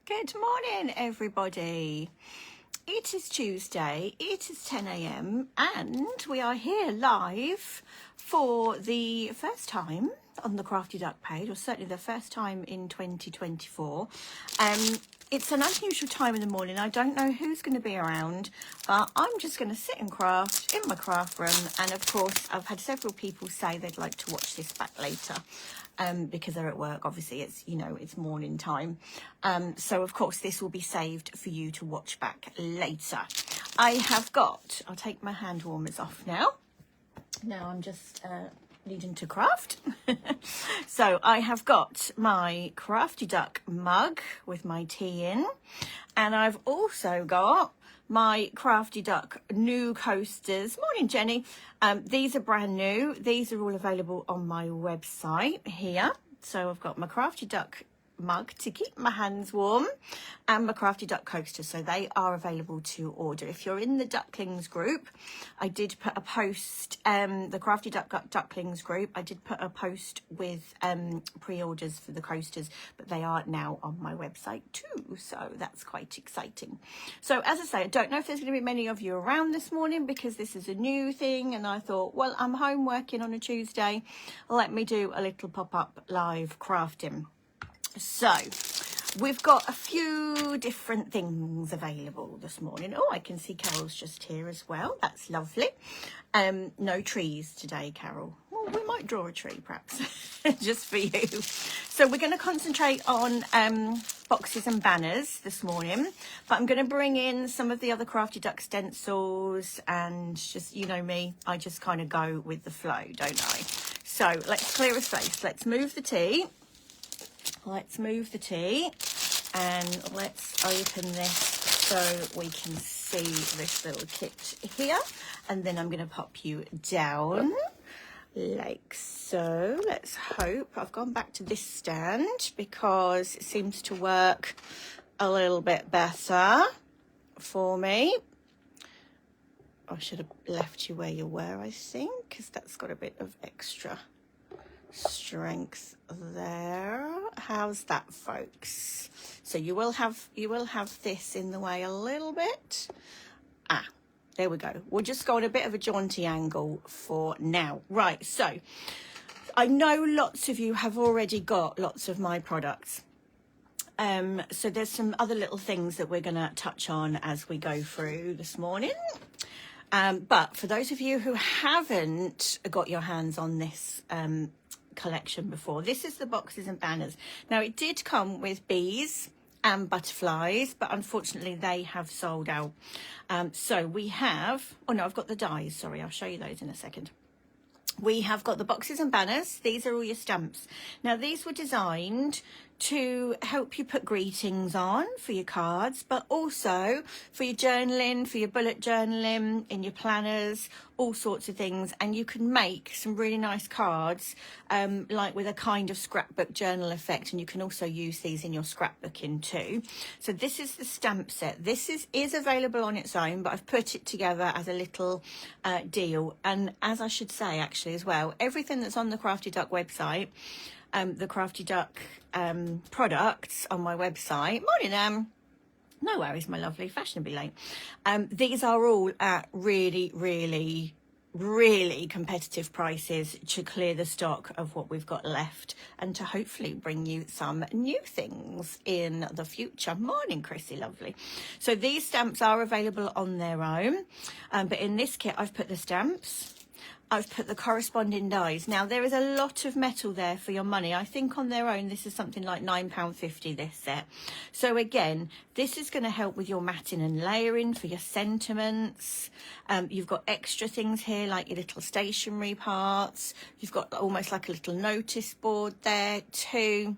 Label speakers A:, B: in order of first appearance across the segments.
A: Good morning, everybody. It is Tuesday, it is 10 a.m. and we are here live for the first time on the Crafty Duck page, or certainly the first time in 2024. It's an unusual time in the morning. I don't know who's going to be around, but I'm just going to sit and craft in my craft room. And of course, I've had several people say they'd like to watch this back later. Because they're at work, obviously it's morning time. So of course this will be saved for you to watch back later. I'll take my hand warmers off now. Now I'm just needing to craft. So I have got my Crafty Duck mug with my tea in, and I've also got my Crafty Duck new coasters. Morning, Jenny. These are brand new. These are all available on my website here. So I've got my Crafty Duck mug to keep my hands warm and my Crafty Duck coaster, so they are available to order. If you're in the Ducklings group, I did put a post, the Crafty Duck Ducklings group, I did put a post with pre-orders for the coasters, but they are now on my website too, so that's quite exciting. So as I say, I don't know if there's going to be many of you around this morning because this is a new thing, and I thought, well, I'm home working on a Tuesday, let me do a little pop-up live crafting. So we've got a few different things available this morning. Oh, I can see Carol's just here as well. That's lovely. No trees today, Carol. Well, we might draw a tree perhaps just for you. So we're going to concentrate on boxes and banners this morning, but I'm going to bring in some of the other Crafty Duck stencils, and just, you know me, I just kind of go with the flow, don't I? So let's clear a space. Let's move the tea. Let's move the tea and let's open this so we can see this little kit here. And then I'm going to pop you down like so. Let's hope. I've gone back to this stand because it seems to work a little bit better for me. I should have left you where you were, I think, because that's got a bit of extra strength there. How's that, folks? So you will have this in the way a little bit. There we go. We'll just go on a bit of a jaunty angle for now. Right, so I know lots of you have already got lots of my products. So there's some other little things that we're going to touch on as we go through this morning. But for those of you who haven't got your hands on this collection before, this is the boxes and banners. Now it did come with bees and butterflies, but unfortunately they have sold out. So we have, oh no, I've got the dies, sorry, I'll show you those in a second. We have got the boxes and banners. These are all your stamps. Now these were designed to help you put greetings on for your cards, but also for your journaling, for your bullet journaling, in your planners, all sorts of things. And you can make some really nice cards, like with a kind of scrapbook journal effect. And you can also use these in your scrapbooking too. So this is the stamp set. This is available on its own, but I've put it together as a little deal. And as I should say actually as well, everything that's on the Crafty Duck website, the Crafty Duck products on my website. Morning, no worries, my lovely, fashionably late. These are all at really, really, really competitive prices to clear the stock of what we've got left and to hopefully bring you some new things in the future. Morning, Chrissy, lovely. So these stamps are available on their own, but in this kit I've put the stamps, I've put the corresponding dies. Now there is a lot of metal there for your money. I think on their own this is something like £9.50 this set. So again, this is going to help with your matting and layering for your sentiments. You've got extra things here like your little stationery parts. You've got almost like a little notice board there too.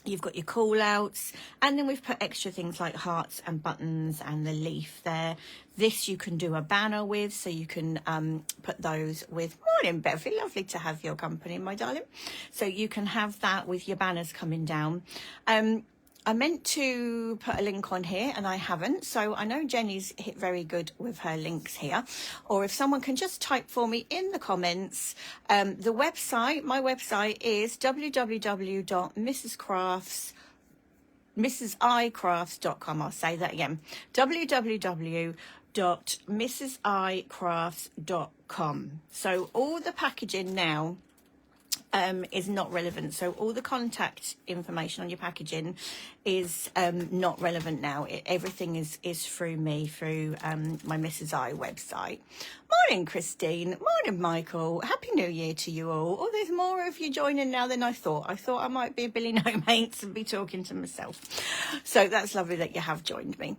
A: You've got your call outs, and then we've put extra things like hearts and buttons and the leaf there. This you can do a banner with, so you can put those with, morning Beverly, lovely to have your company, my darling. So you can have that with your banners coming down. I meant to put a link on here and I haven't, so I know Jenny's hit very good with her links here. Or if someone can just type for me in the comments, the website, my website is www.mrscrafts.com. mrsicrafts.com. I'll say that again, www.mrsicrafts.com. So all the packaging now is not relevant. So all the contact information on your packaging is not relevant now. Everything is through me, through my Mrs. I website. Morning, Christine. Morning, Michael. Happy New Year to you all. Oh, there's more of you joining now than I thought. I thought I might be a Billy No Mates and be talking to myself. So that's lovely that you have joined me.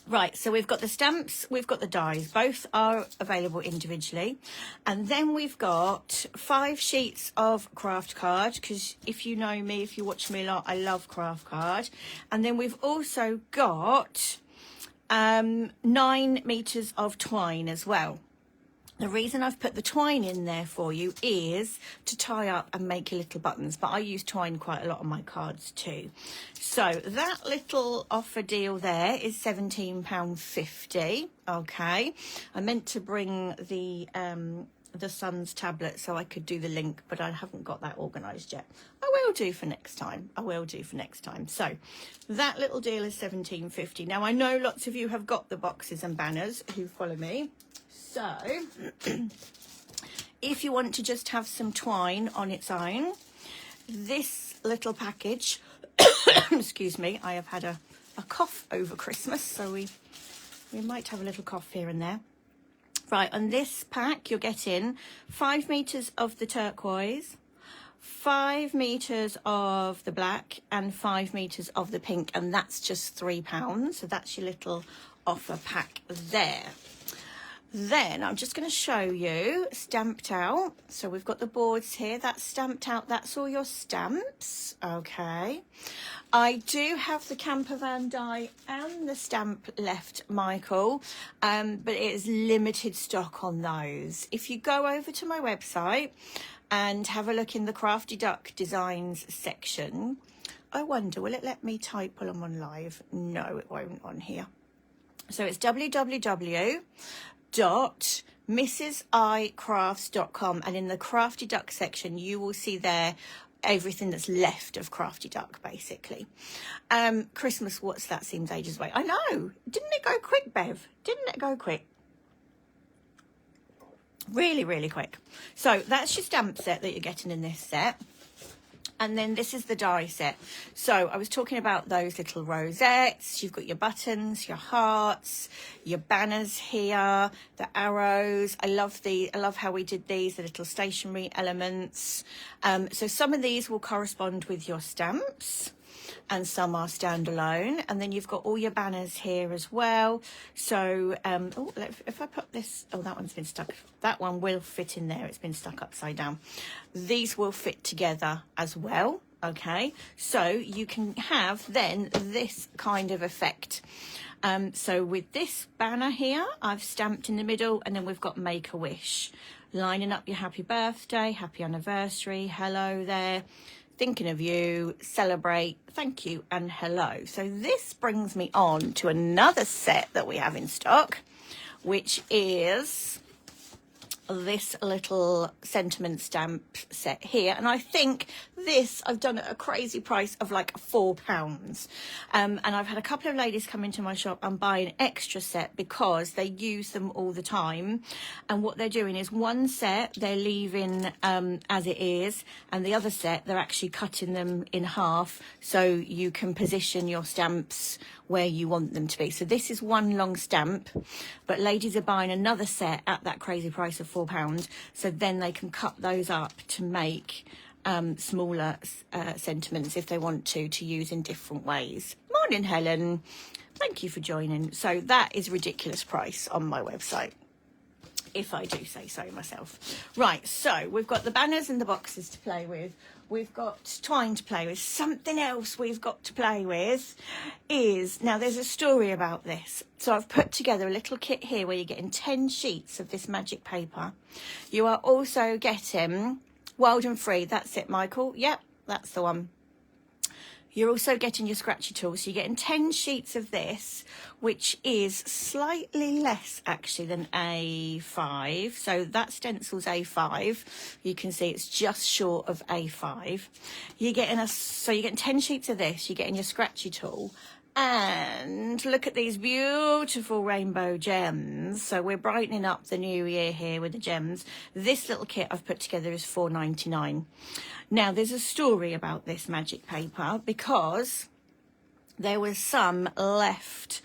A: Right, so we've got the stamps, we've got the dies, both are available individually. And then we've got 5 sheets of craft card, because if you know me, if you watch me a lot, I love craft card. And then we've also got 9 meters of twine as well. The reason I've put the twine in there for you is to tie up and make your little buttons, but I use twine quite a lot on my cards too. So that little offer deal there is £17.50. Okay, I meant to bring the Sun's tablet so I could do the link, but I haven't got that organised yet. I will do for next time. So that little deal is £17.50. Now I know lots of you have got the boxes and banners who follow me. So if you want to just have some twine on its own, this little package, excuse me, I have had a cough over Christmas, so we might have a little cough here and there. Right, on this pack you're getting 5 meters of the turquoise, 5 meters of the black and 5 meters of the pink, and that's just £3. So that's your little offer pack there. Then I'm just going to show you stamped out. So we've got the boards here, that's stamped out, that's all your stamps. Okay, I do have the camper van die and the stamp left, Michael, but it is limited stock on those. If you go over to my website and have a look in the Crafty Duck Designs section, I wonder, will it let me type while I'm on live? No, it won't on here. So it's www.mrsicrafts.com, and in the Crafty Duck section you will see there everything that's left of Crafty Duck, basically. Christmas, what's that, seems ages away. I know, didn't it go quick, Bev? Didn't it go quick? Really, really quick. So that's your stamp set that you're getting in this set. And then this is the die set. So I was talking about those little rosettes. You've got your buttons, your hearts, your banners here, the arrows. I love how we did these, the little stationery elements. So some of these will correspond with your stamps, and some are standalone. And then you've got all your banners here as well. So if I put this, oh, that one's been stuck. That one will fit in there. It's been stuck upside down. These will fit together as well. Okay, so you can have then this kind of effect. So with this banner here, I've stamped in the middle, and then we've got Make a Wish, lining up your happy birthday, happy anniversary, hello there, thinking of you, celebrate, thank you, and hello. So this brings me on to another set that we have in stock, which is this little sentiment stamp set here, and I think this I've done at a crazy price of like £4. And I've had a couple of ladies come into my shop and buy an extra set because they use them all the time, and what they're doing is one set they're leaving as it is, and the other set they're actually cutting them in half so you can position your stamps where you want them to be. So this is one long stamp, but ladies are buying another set at that crazy price of £4, so then they can cut those up to make smaller sentiments if they want to use in different ways. Morning, Helen, thank you for joining. So that is a ridiculous price on my website, if I do say so myself. Right, so we've got the banners and the boxes to play with. We've got twine to play with. Something else we've got to play with is, now there's a story about this. So I've put together a little kit here where you're getting 10 sheets of this magic paper. You are also getting Wild and Free. That's it, Michael. Yep, that's the one. You're also getting your scratchy tool, so you're getting 10 sheets of this, which is slightly less actually than A5. So that stencil's A5. You can see it's just short of A5. You're getting so you're getting 10 sheets of this. You're getting your scratchy tool. And look at these beautiful rainbow gems. So we're brightening up the new year here with the gems. This little kit I've put together is £4.99. Now there's a story about this magic paper because there was some left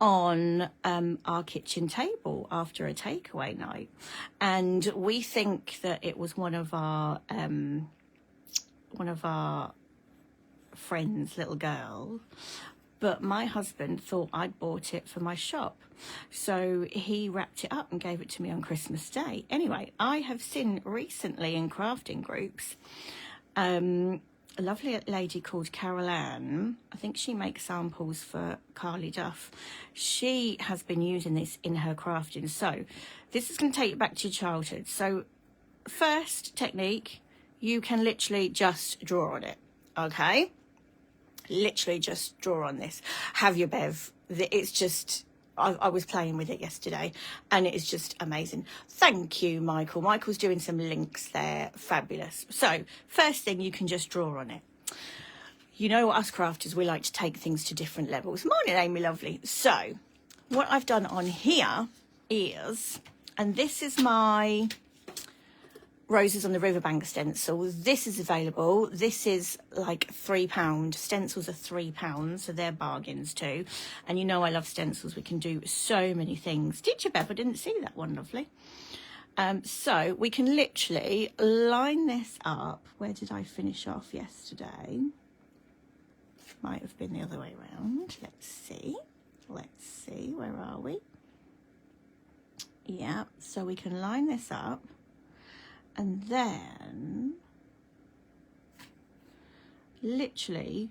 A: on our kitchen table after a takeaway night, and we think that it was one of our friends' little girl. But my husband thought I'd bought it for my shop. So he wrapped it up and gave it to me on Christmas Day. Anyway, I have seen recently in crafting groups, a lovely lady called Carol Ann. I think she makes samples for Carly Duff. She has been using this in her crafting. So this is going to take you back to your childhood. So first technique, you can literally just draw on it. Okay? Literally just draw on this. Have your bev. It's just, I was playing with it yesterday and it is just amazing. Thank you, Michael. Michael's doing some links there. Fabulous. So first thing, you can just draw on it. You know, us crafters, we like to take things to different levels. Morning, Amy lovely. So what I've done on here is, and this is my Roses on the Riverbank stencil. This is available. This is like £3. Stencils are £3, so they're bargains too. And you know I love stencils. We can do so many things. Did you, Bev? I didn't see that one, lovely. So we can literally line this up. Where did I finish off yesterday? Might have been the other way around. Let's see. Let's see. Where are we? Yeah, so we can line this up. And then literally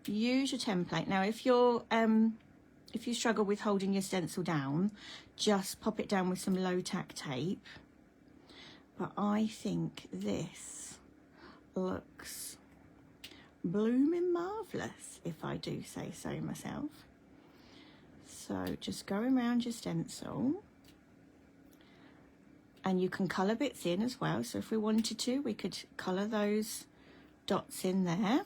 A: use your template. Now, if you struggle with holding your stencil down, just pop it down with some low tack tape. But I think this looks blooming marvellous, if I do say so myself. So just going around your stencil. And you can colour bits in as well. So if we wanted to, we could colour those dots in there.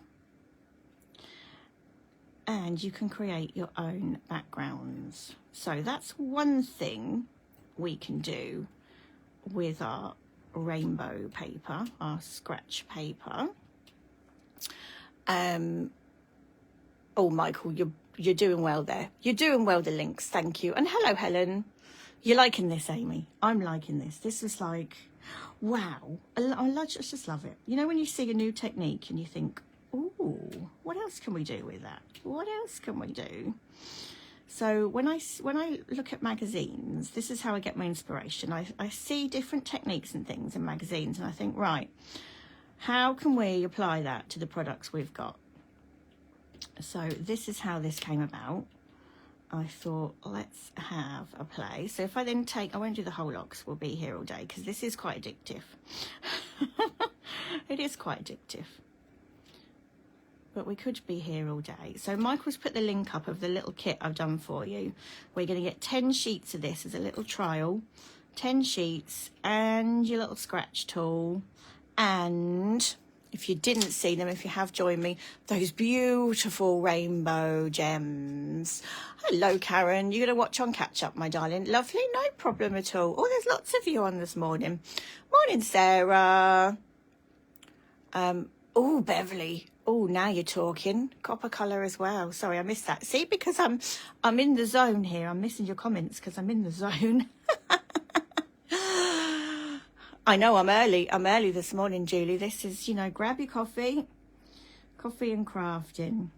A: And you can create your own backgrounds. So that's one thing we can do with our rainbow paper, our scratch paper. Oh, Michael, you're doing well there. You're doing well, the links. Thank you. And hello, Helen. You're liking this, Amy. I'm liking this. This is like, wow. I just love it. You know, when you see a new technique and you think, ooh, what else can we do with that? What else can we do? So when I look at magazines, this is how I get my inspiration. I see different techniques and things in magazines and I think, right, how can we apply that to the products we've got? So this is how this came about. I thought, let's have a play. So if I then take, I won't do the whole lot because we'll be here all day because this is quite addictive. It is quite addictive. But we could be here all day. So Michael's put the link up of the little kit I've done for you. We're going to get 10 sheets of this as a little trial. 10 sheets and your little scratch tool. And if you didn't see them, if you have joined me, those beautiful rainbow gems. Hello, Karen. You're going to watch on catch up, my darling. Lovely. No problem at all. Oh, there's lots of you on this morning. Morning, Sarah. Oh, Beverly. Oh, now you're talking. Copper colour as well. Sorry, I missed that. See, because I'm in the zone here. I'm missing your comments because I'm in the zone. I know I'm early. I'm early this morning, Julie. This is, you know, grab your coffee and crafting.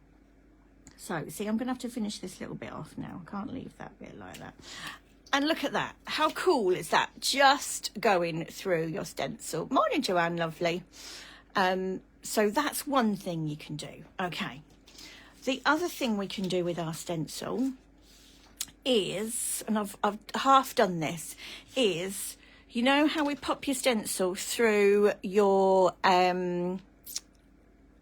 A: So, see, I'm going to have to finish this little bit off now. I can't leave that bit like that. And look at that. How cool is that? Just going through your stencil. Morning, Joanne, lovely. So that's one thing you can do. Okay. The other thing we can do with our stencil is, and I've half done this, is, you know how we pop your stencil through your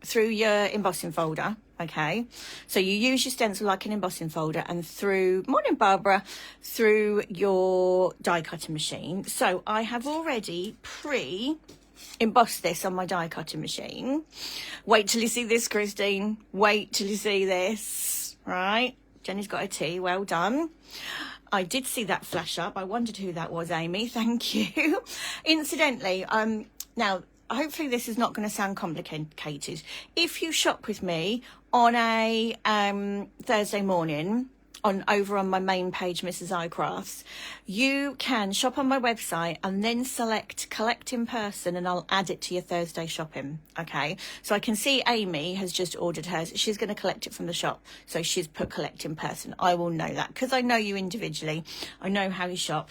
A: through your embossing folder. Okay, so you use your stencil like an embossing folder, and through, morning Barbara, through your die cutting machine. So I have already embossed this on my die cutting machine. Wait till you see this, Christine. Wait till you see this. Right, Jenny's got a tea. Well done. I did see that flash up. I wondered who that was, Amy. Thank you. Incidentally, now hopefully this is not going to sound complicated. If you shop with me on a Thursday morning over on my main page, Mrs. iCrafts, you can shop on my website and then select collect in person, and I'll add it to your Thursday shopping. Okay, so I can see Amy has just ordered hers. She's going to collect it from the shop, so she's put collect in person. I will know that because I know you individually. I know how you shop.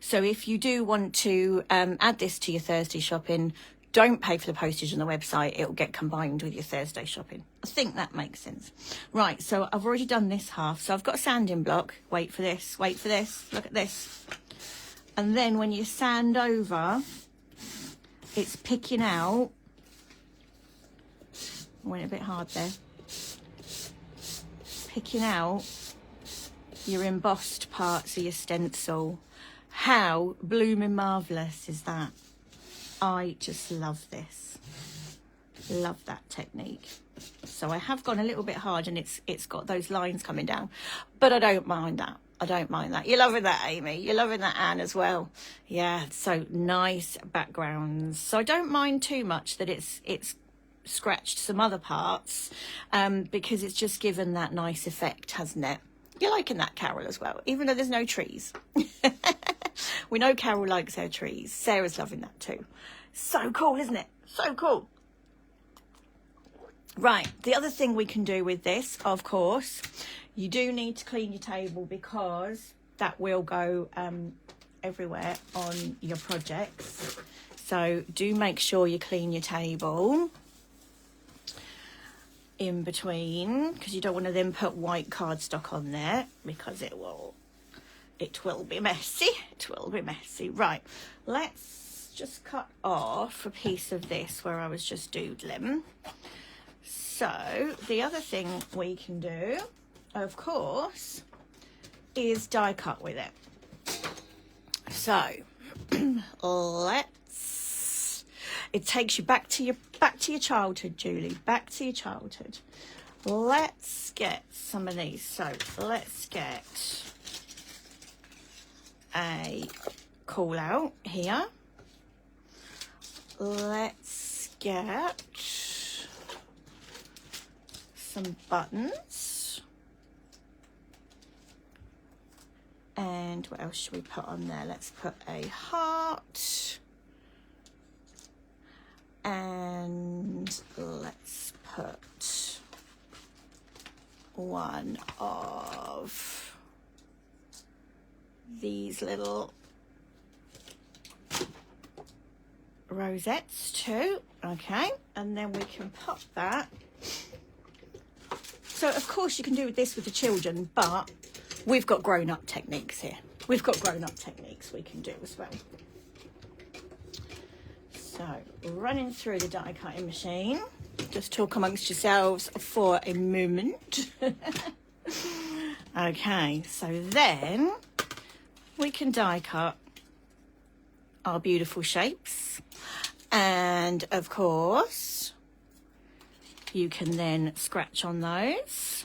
A: So if you do want to add this to your Thursday shopping, don't pay for the postage on the website. It'll get combined with your Thursday shopping. I think that makes sense. Right, so I've already done this half. So I've got a sanding block. Wait for this, wait for this. Look at this. And then when you sand over, it's picking out. I went a bit hard there. Picking out your embossed parts of your stencil. How blooming marvellous is that? I just love this. Love that technique. So I have gone a little bit hard, and it's got those lines coming down, but I don't mind that. I don't mind that. You're loving that, Amy. You're loving that, Anne, as well. Yeah, so nice backgrounds. So I don't mind too much that it's scratched some other parts, because it's just given that nice effect, hasn't it? You're liking that, Carol, as well, even though there's no trees. We know Carol likes her trees. Sarah's loving that too. So cool, isn't it? So cool. Right, the other thing we can do with this, of course, you do need to clean your table, because that will go everywhere on your projects. So do make sure you clean your table in between, because you don't want to then put white cardstock on there, because it will be messy. It will be messy. Right, let's just cut off a piece of this where I was just doodling. So the other thing we can do, of course, is die cut with it. So it takes you back to your childhood, Julie, back to your childhood. Let's get some of these. So let's get a call out here. Let's get some buttons. And what else should we put on there? Let's put a heart. And let's put one of these little rosettes too. Okay, and then we can pop that. So of course you can do this with the children, but we've got grown-up techniques here. We've got grown-up techniques we can do as well. So running through the die cutting machine, just talk amongst yourselves for a moment. Okay, so then we can die cut our beautiful shapes, and of course you can then scratch on those.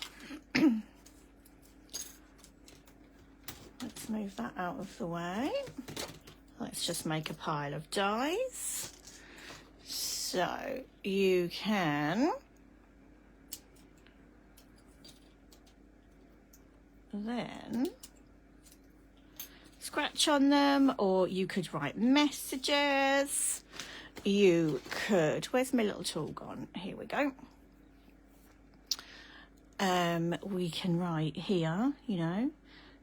A: Let's move that out of the way. Let's just make a pile of dies. So you can then scratch on them, or you could write messages. You could, where's my little tool gone? Here we go. We can write here, you know,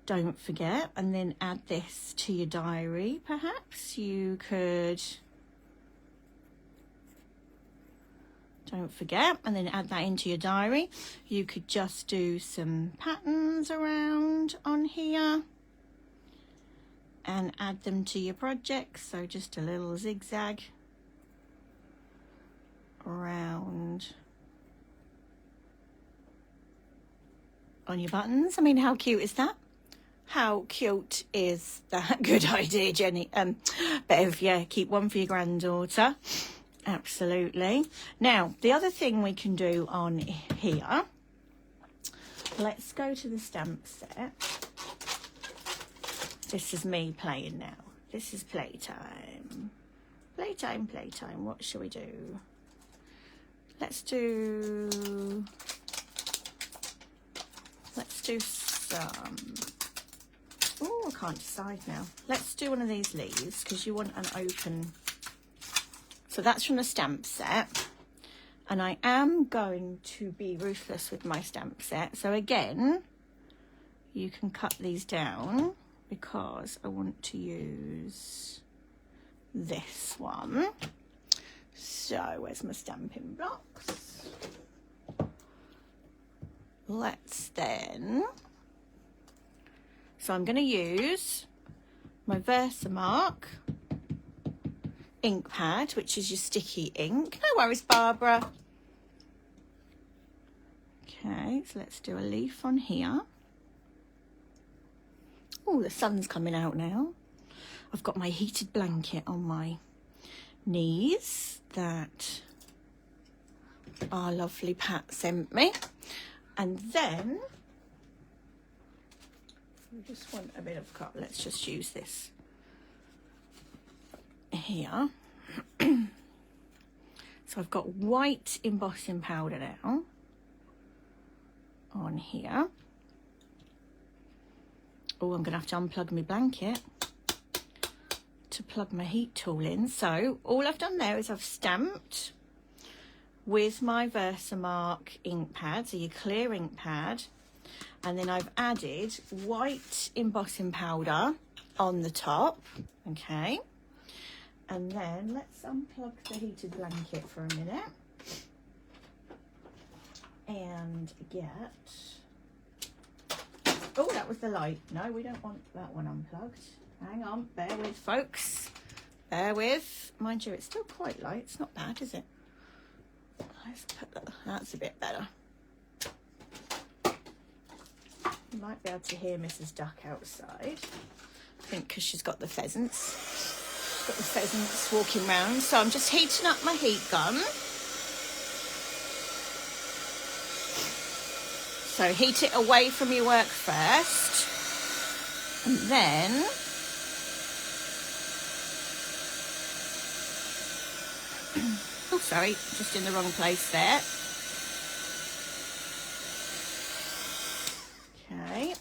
A: don't forget, and then add this to your diary. Perhaps you could, don't forget, and then add that into your diary. You could just do some patterns around on here and add them to your project. So just a little zigzag around on your buttons. I mean, how cute is that? How cute is that? Good idea, Jenny. Bev, yeah, keep one for your granddaughter. Absolutely. Now, the other thing we can do on here, let's go to the stamp set. This is me playing now. This is playtime. Playtime, playtime. What shall we do? Let's do some... Oh, I can't decide now. Let's do one of these leaves because you want an open... So that's from the stamp set. And I am going to be ruthless with my stamp set. So again, you can cut these down because I want to use this one. So where's my stamping blocks? Let's then... So I'm going to use my Versamark ink pad, which is your sticky ink. No worries, Barbara. Okay, so let's do a leaf on here. Oh, the sun's coming out now. I've got my heated blanket on my knees that our lovely Pat sent me. And then we just want a bit of cut. Let's just use this here. So I've got white embossing powder now on here. Oh, I'm gonna have to unplug my blanket to plug my heat tool in. So all I've done there is I've stamped with my Versamark ink pad, so your clear ink pad, and then I've added white embossing powder on the top. Okay, and then let's unplug the heated blanket for a minute and get... Oh, that was the light. No, we don't want that one unplugged. Hang on, bear with, folks. Bear with. Mind you, it's still quite light. It's not bad, is it? Let's put that. That's a bit better. You might be able to hear Mrs. Duck outside. I think because she's got the pheasants. She's got the pheasants walking round. So I'm just heating up my heat gun. So heat it away from your work first. And then... Oh, sorry, just in the wrong place there. Okay,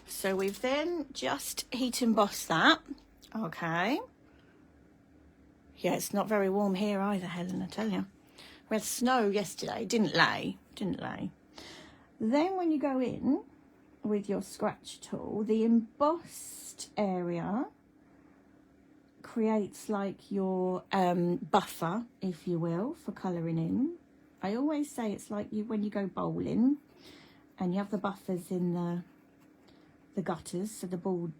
A: so we've then just heat embossed that. Okay. Yeah, it's not very warm here either, Helen, I tell you. We had snow yesterday, didn't lay. Then when you go in with your scratch tool, the embossed area creates like your buffer, if you will, for colouring in. I always say it's like when you go bowling and you have the buffers in the gutters, so the ball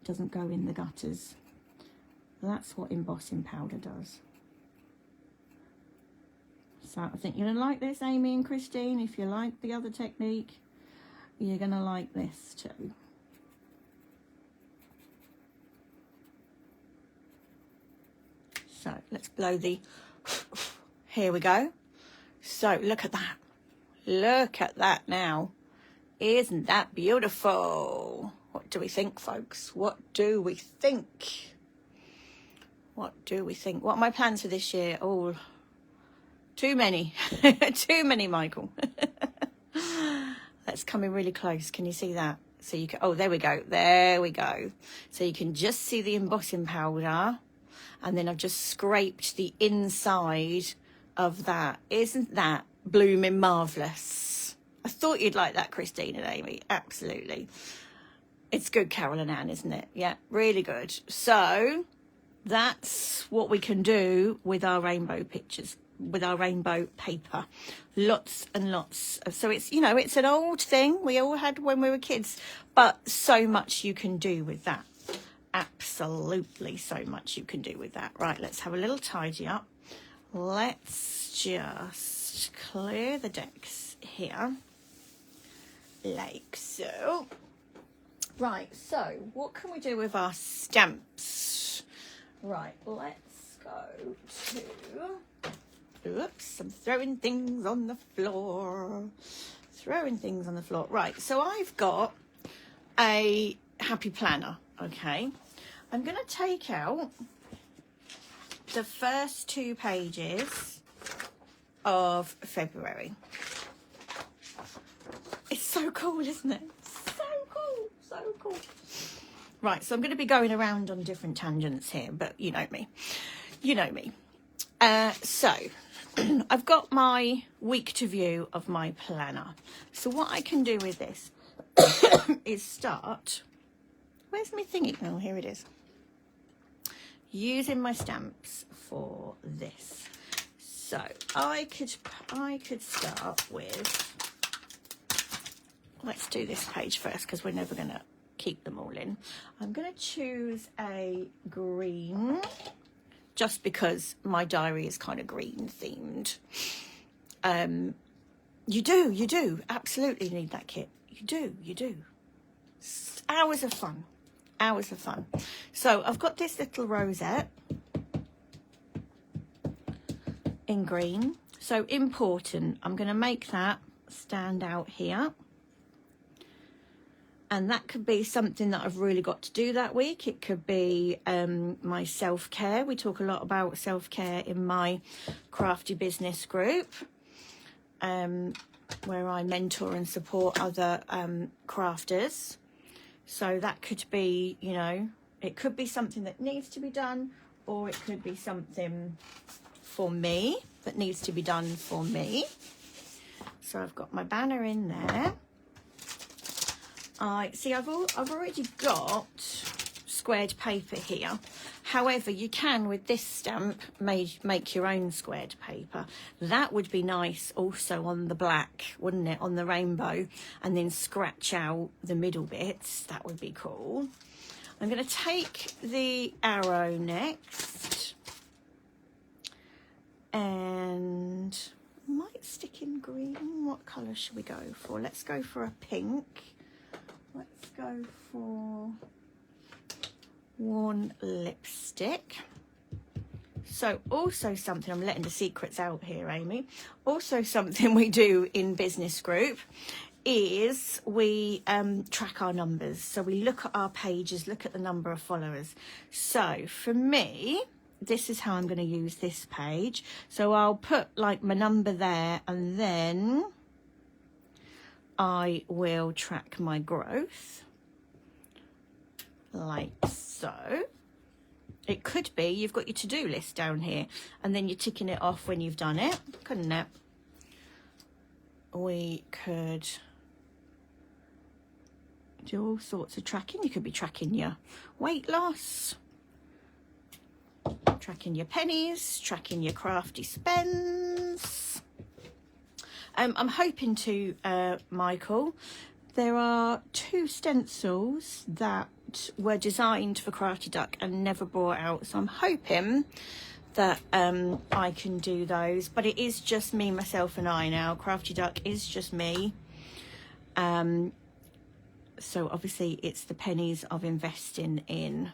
A: doesn't go in the gutters. That's what embossing powder does. So I think you're going to like this, Amy and Christine. If you like the other technique, you're going to like this too. So let's blow the... Here we go. So look at that. Look at that now. Isn't that beautiful? What do we think, folks? What do we think? What do we think? What are my plans for this year? Oh, too many. Too many, Michael. That's coming really close. Can you see that? So you can... Oh, there we go. There we go. So you can just see the embossing powder. And then I've just scraped the inside of that. Isn't that blooming marvellous? I thought you'd like that, Christine and Amy. Absolutely. It's good, Carol and Anne, isn't it? Yeah, really good. So that's what we can do with our rainbow pictures, with our rainbow paper. Lots and lots of... So it's, you know, it's an old thing we all had when we were kids. But so much you can do with that. Absolutely so much you can do with that. Right, let's have a little tidy up let's just clear the decks here, like so. Right, so what can we do with our stamps? Right, let's go to... Oops, I'm throwing things on the floor. Right, so I've got a happy planner, okay? I'm going to take out the first 2 pages of February. It's so cool, isn't it? So cool. Right, so I'm going to be going around on different tangents here, but you know me. So I've got my week to view of my planner. So what I can do with this is start... Where's my thingy? Oh, here it is. Using my stamps for this. So I could start with... Let's do this page first because we're never going to keep them all in. I'm going to choose a green just because my diary is kind of green themed. You do absolutely need that kit. You do. Hours of fun. So I've got this little rosette in green. So important. I'm going to make that stand out here. And that could be something that I've really got to do that week. It could be my self-care. We talk a lot about self-care in my Crafty Business group, where I mentor and support other crafters. So that could be, you know, it could be something that needs to be done, or it could be something for me that needs to be done for me. So I've got my banner in there. I've already got squared paper here. However, you can, with this stamp, make your own squared paper. That would be nice also on the black, wouldn't it? On the rainbow, and then scratch out the middle bits. That would be cool. I'm going to take the arrow next. And I might stick in green. What colour should we go for? Let's go for a pink. Let's go for Worn Lipstick. So also something, I'm letting the secrets out here, Amy. Also something we do in business group is we track our numbers. So we look at our pages, look at the number of followers. So for me, this is how I'm going to use this page. So I'll put like my number there, and then I will track my growth like so. It could be you've got your to-do list down here and then you're ticking it off when you've done it, couldn't it? We could do all sorts of tracking. You could be tracking your weight loss, tracking your pennies, tracking your crafty spends. I'm hoping to, Michael, there are 2 stencils that were designed for Crafty Duck and never brought out. So I'm hoping that I can do those. But it is just me, myself and I now. Crafty Duck is just me. So obviously it's the pennies of investing in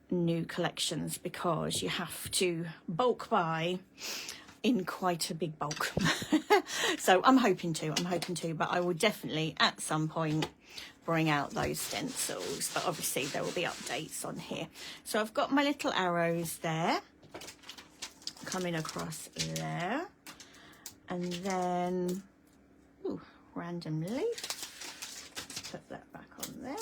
A: new collections, because you have to bulk buy in quite a big bulk. So I'm hoping to, but I will definitely at some point bring out those stencils, but obviously there will be updates on here. So I've got my little arrows there coming across there, and then random leaf, put that back on there.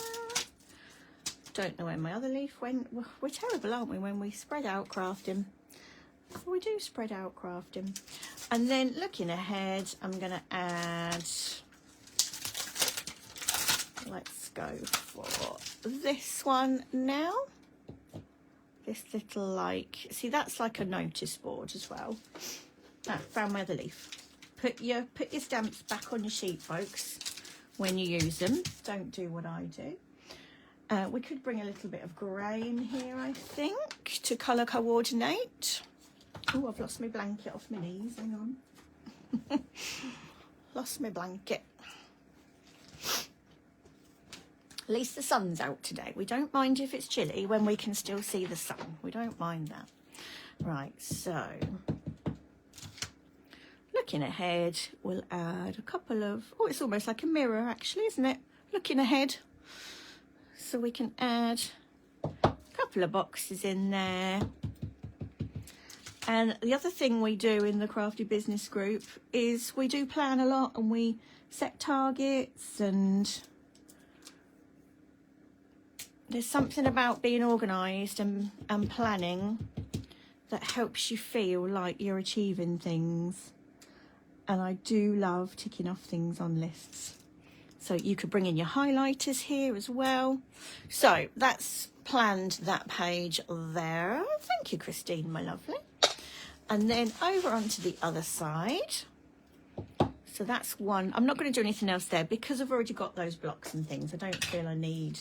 A: Don't know where my other leaf went. We're terrible, aren't we, when we spread out crafting? We do spread out crafting. And then looking ahead, I'm going to add, let's go for this one now. This little, like, see, that's like a notice board as well. Found my other leaf. Put your stamps back on your sheet, folks, when you use them. Don't do what I do. We could bring a little bit of grey in here, I think, to colour coordinate. Oh, I've lost my blanket off my knees. Hang on. Lost my blanket. At least the sun's out today. We don't mind if it's chilly when we can still see the sun. We don't mind that. Right, so looking ahead, we'll add a couple of, oh, it's almost like a mirror actually, isn't it? Looking ahead. So we can add a couple of boxes in there. And the other thing we do in the Crafty Business Group is we do plan a lot, and we set targets, and there's something about being organised and planning that helps you feel like you're achieving things. And I do love ticking off things on lists. So you could bring in your highlighters here as well. So that's planned that page there. Thank you, Christine, my lovely. And then over onto the other side. So that's one. I'm not going to do anything else there because I've already got those blocks and things. I don't feel I need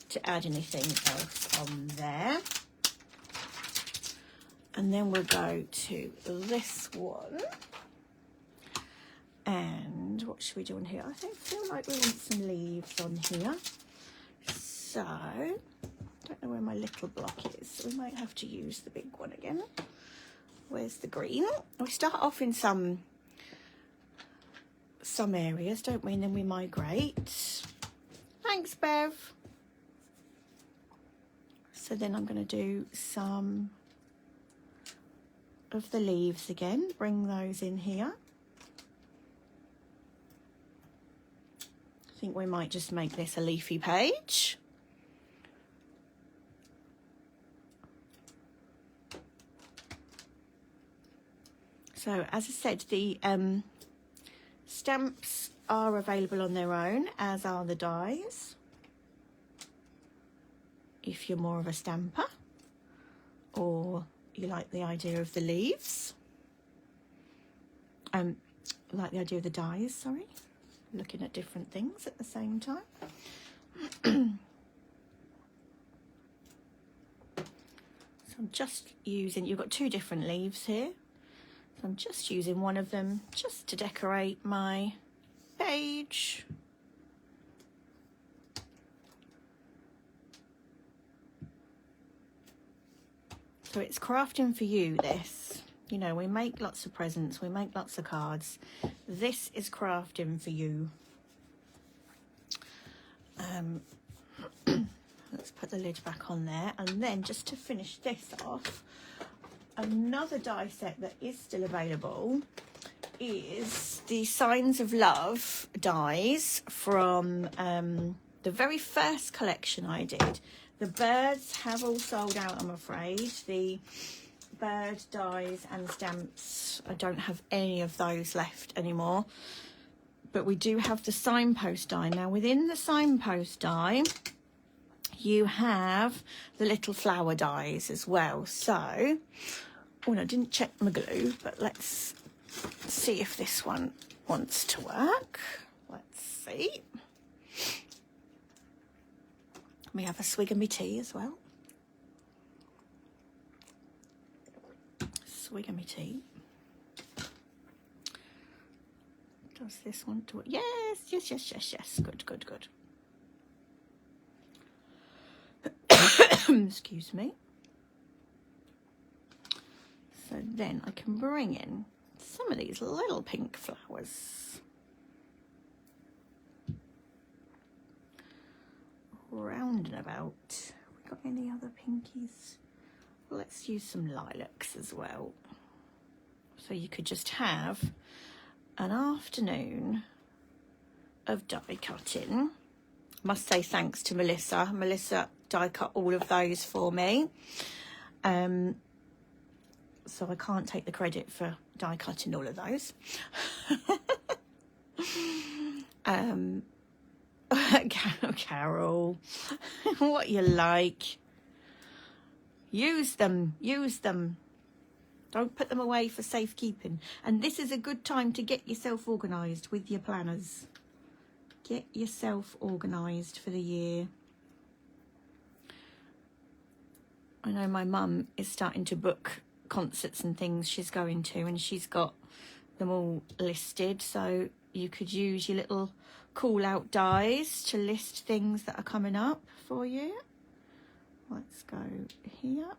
A: to add anything else on there. And then we'll go to this one. And what should we do on here? I feel like we want some leaves on here. So, I don't know where my little block is. So we might have to use the big one again. Where's the green? We start off in some areas, don't we? And then we migrate. Thanks, Bev. So then I'm going to do some of the leaves again. Bring those in here. I think we might just make this a leafy page. So as I said, the stamps are available on their own, as are the dies, if you're more of a stamper or you like the idea of the leaves. Like the idea of the dies, sorry. Looking at different things at the same time. So I'm just using, you've got two different leaves here. So I'm just using one of them just to decorate my page. So it's crafting for you, this. You know, we make lots of presents, we make lots of cards. This is crafting for you. Let's put the lid back on there. And then just to finish this off, another die set that is still available is the Signs of Love dies from the very first collection I did. The birds have all sold out, I'm afraid. The bird dies and stamps, I don't have any of those left anymore. But we do have the signpost die. Now within the signpost die, you have the little flower dies as well. So, oh no, I didn't check my glue, but let's see if this one wants to work. Let's see. We have a swig of my tea as well. Swig of my tea. Does this want to work? Yes, yes, yes, yes, yes. Good, good, good. Excuse me. So then I can bring in some of these little pink flowers. Round and about. We got any other pinkies? Let's use some lilacs as well. So you could just have an afternoon of die cutting. Must say thanks to Melissa. Melissa die cut all of those for me. So I can't take the credit for die cutting all of those. Carol, what you like. Use them, use them. Don't put them away for safekeeping. And this is a good time to get yourself organised with your planners. Get yourself organised for the year. I know my mum is starting to book concerts and things she's going to, and she's got them all listed, so you could use your little call out dies to list things that are coming up for you. Let's go here.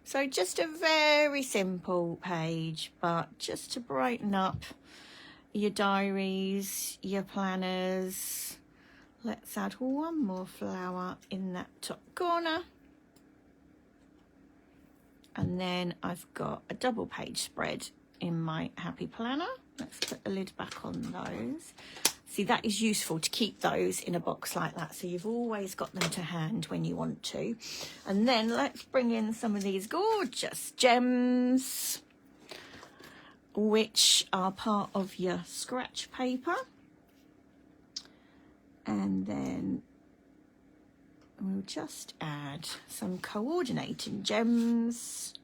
A: So just a very simple page, but just to brighten up your diaries, your planners. Let's add one more flower in that top corner. And then I've got a double page spread in my happy planner. Let's put the lid back on those. See, that is useful to keep those in a box like that, so you've always got them to hand when you want to. And then let's bring in some of these gorgeous gems, which are part of your scratch paper. And then we'll just add some coordinating gems.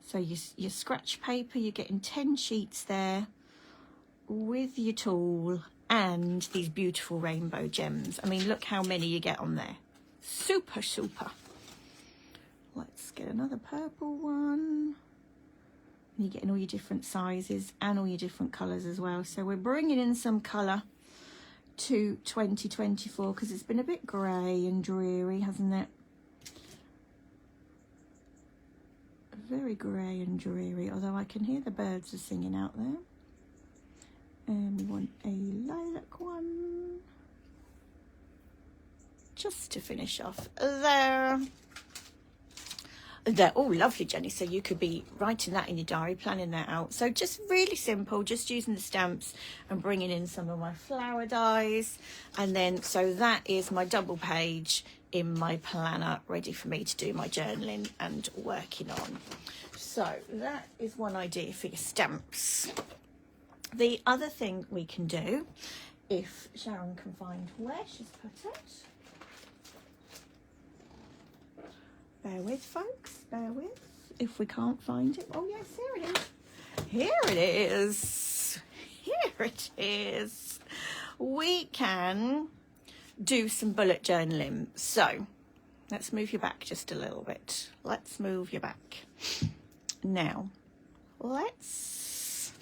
A: So your scratch paper, you're getting 10 sheets there with your tool and these beautiful rainbow gems. I mean, look how many you get on there. Super, super. Let's get another purple one. You're getting all your different sizes and all your different colours as well. So we're bringing in some colour to 2024 because it's been a bit grey and dreary, hasn't it? Very grey and dreary, although I can hear the birds are singing out there. And we want a lilac one just to finish off there. They're all lovely, Jenny, so you could be writing that in your diary, planning that out. So just really simple, just using the stamps and bringing in some of my flower dies. And then, so that is my double page in my planner, ready for me to do my journaling and working on. So that is one idea for your stamps. The other thing we can do, if Sharon can find where she's put it. Bear with, folks, bear with. If we can't find it. Oh, yes, here it is. Here it is. Here it is. We can do some bullet journaling. So let's move you back just a little bit. Let's move you back. Now, let's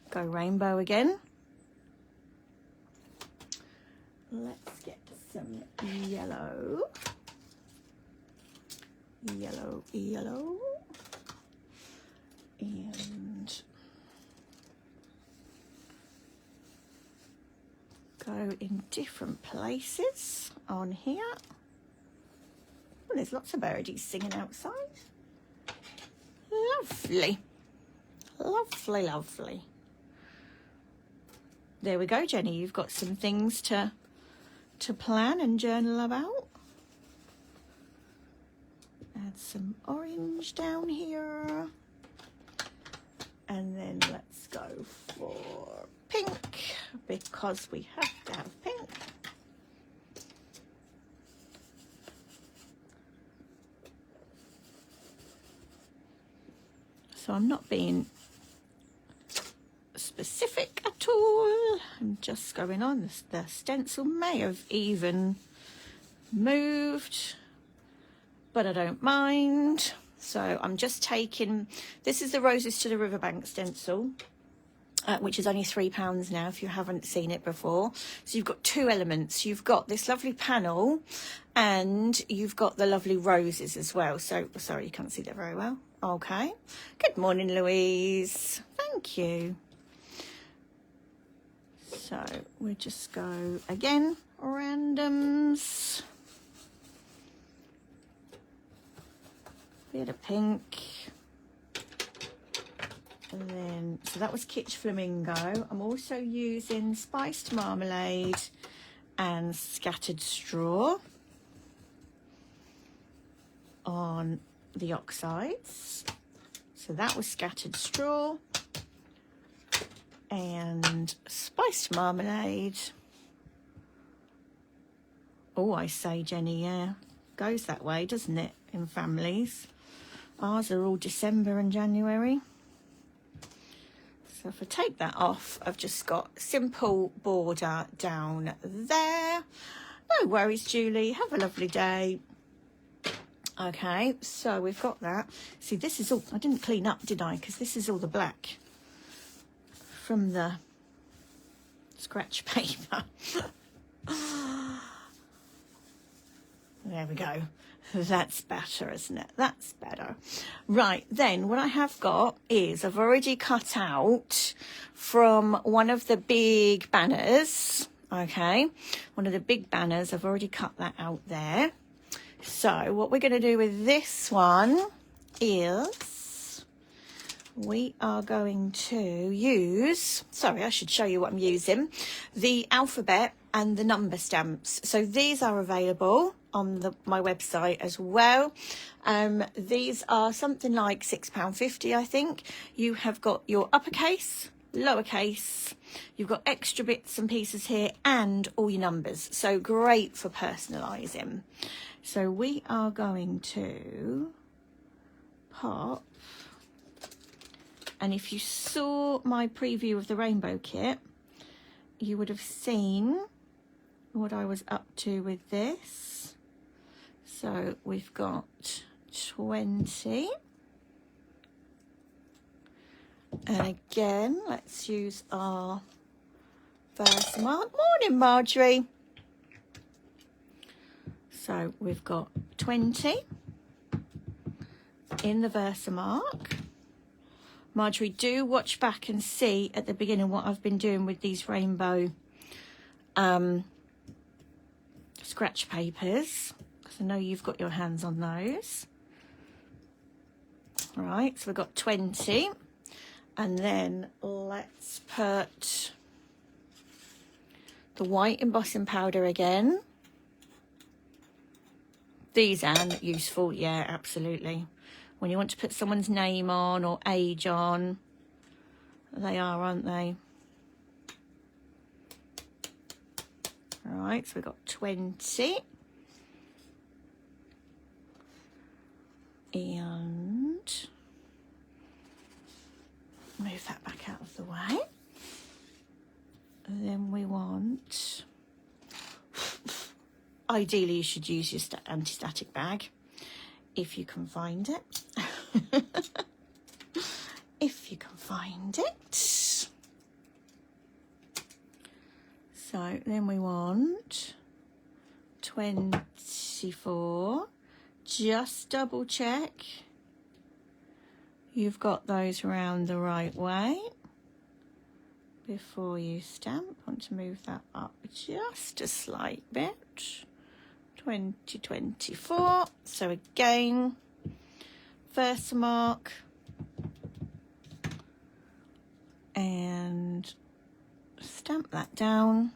A: go rainbow again. Let's get some yellow. Yellow. And go in different places on here. Well, there's lots of birdies singing outside. Lovely. Lovely, lovely. There we go, Jenny. You've got some things to plan and journal about. Add some orange down here. And then let's go for pink, because we have to have pink. So I'm not being specific at all. I'm just going on. The stencil may have even moved, but I don't mind. So I'm just taking, this is the Roses to the Riverbank stencil, which is only £3 now if you haven't seen it before. So you've got two elements. You've got this lovely panel and you've got the lovely roses as well. So, sorry, you can't see that very well. Okay. Good morning, Louise. Thank you. So we'll just go again, randoms. Bit of pink. And then, so that was Kitsch Flamingo. I'm also using Spiced Marmalade and Scattered Straw on the oxides. So that was Scattered Straw and Spiced Marmalade. Oh, I say, Jenny, yeah, goes that way, doesn't it, in families? Ours are all December and January. So if I take that off, I've just got simple border down there. No worries, Julie. Have a lovely day. Okay, so we've got that. See, this is all, I didn't clean up, did I? Because this is all the black from the scratch paper. There we go. That's better, isn't it? That's better. Right, then what I have got is I've already cut out from one of the big banners. Okay, one of the big banners, I've already cut that out there. So what we're going to do with this one is we are going to use, sorry, I should show you what I'm using, the alphabet and the number stamps. So these are available on my website as well. These are something like £6.50, I think. You have got your uppercase, lowercase, you've got extra bits and pieces here, and all your numbers. So great for personalising. So we are going to pop, and if you saw my preview of the rainbow kit, you would have seen what I was up to with this. So we've got 20. And again, let's use our Versamark. Morning, Marjorie. So we've got 20 in the Versamark. Marjorie, do watch back and see at the beginning what I've been doing with these rainbow scratch papers, because I know you've got your hands on those. Right, so we've got 20. And then let's put the white embossing powder again. These are useful, yeah, absolutely. When you want to put someone's name on or age on, they are, aren't they? All right, so we've got 20. And move that back out of the way. And then we want, ideally you should use your anti-static bag if you can find it. If you can find it. So then we want 24. Just double check you've got those around the right way before you stamp. I want to move that up just a slight bit. 2024. So again, Versamark and stamp that down.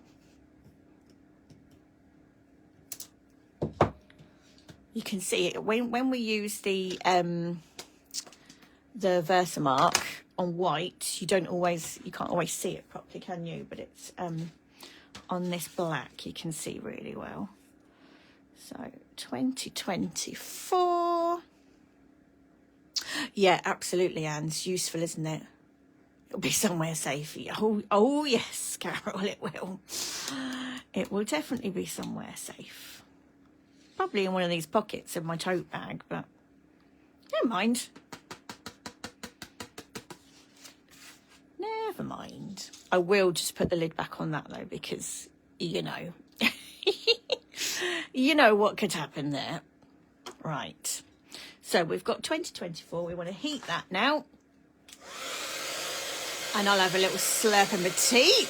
A: You can see it when we use the Versamark on white. You can't always see it properly, can you? But it's on this black, you can see really well. So 2024. Yeah, absolutely, Anne. It's useful, isn't it? It'll be somewhere safe. Oh yes, Carol, it will. It will definitely be somewhere safe. Probably in one of these pockets of my tote bag, but never mind. Never mind. I will just put the lid back on that though, because you know. You know what could happen there. Right. So we've got 2024. We want to heat that now. And I'll have a little slurp of my tea.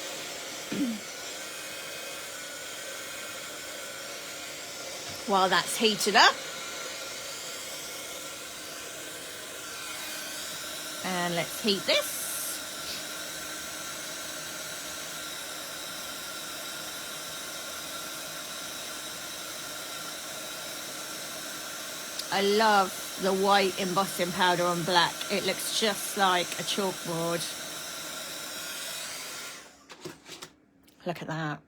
A: While that's heated up. And let's heat this. I love the white embossing powder on black. It looks just like a chalkboard. Look at that.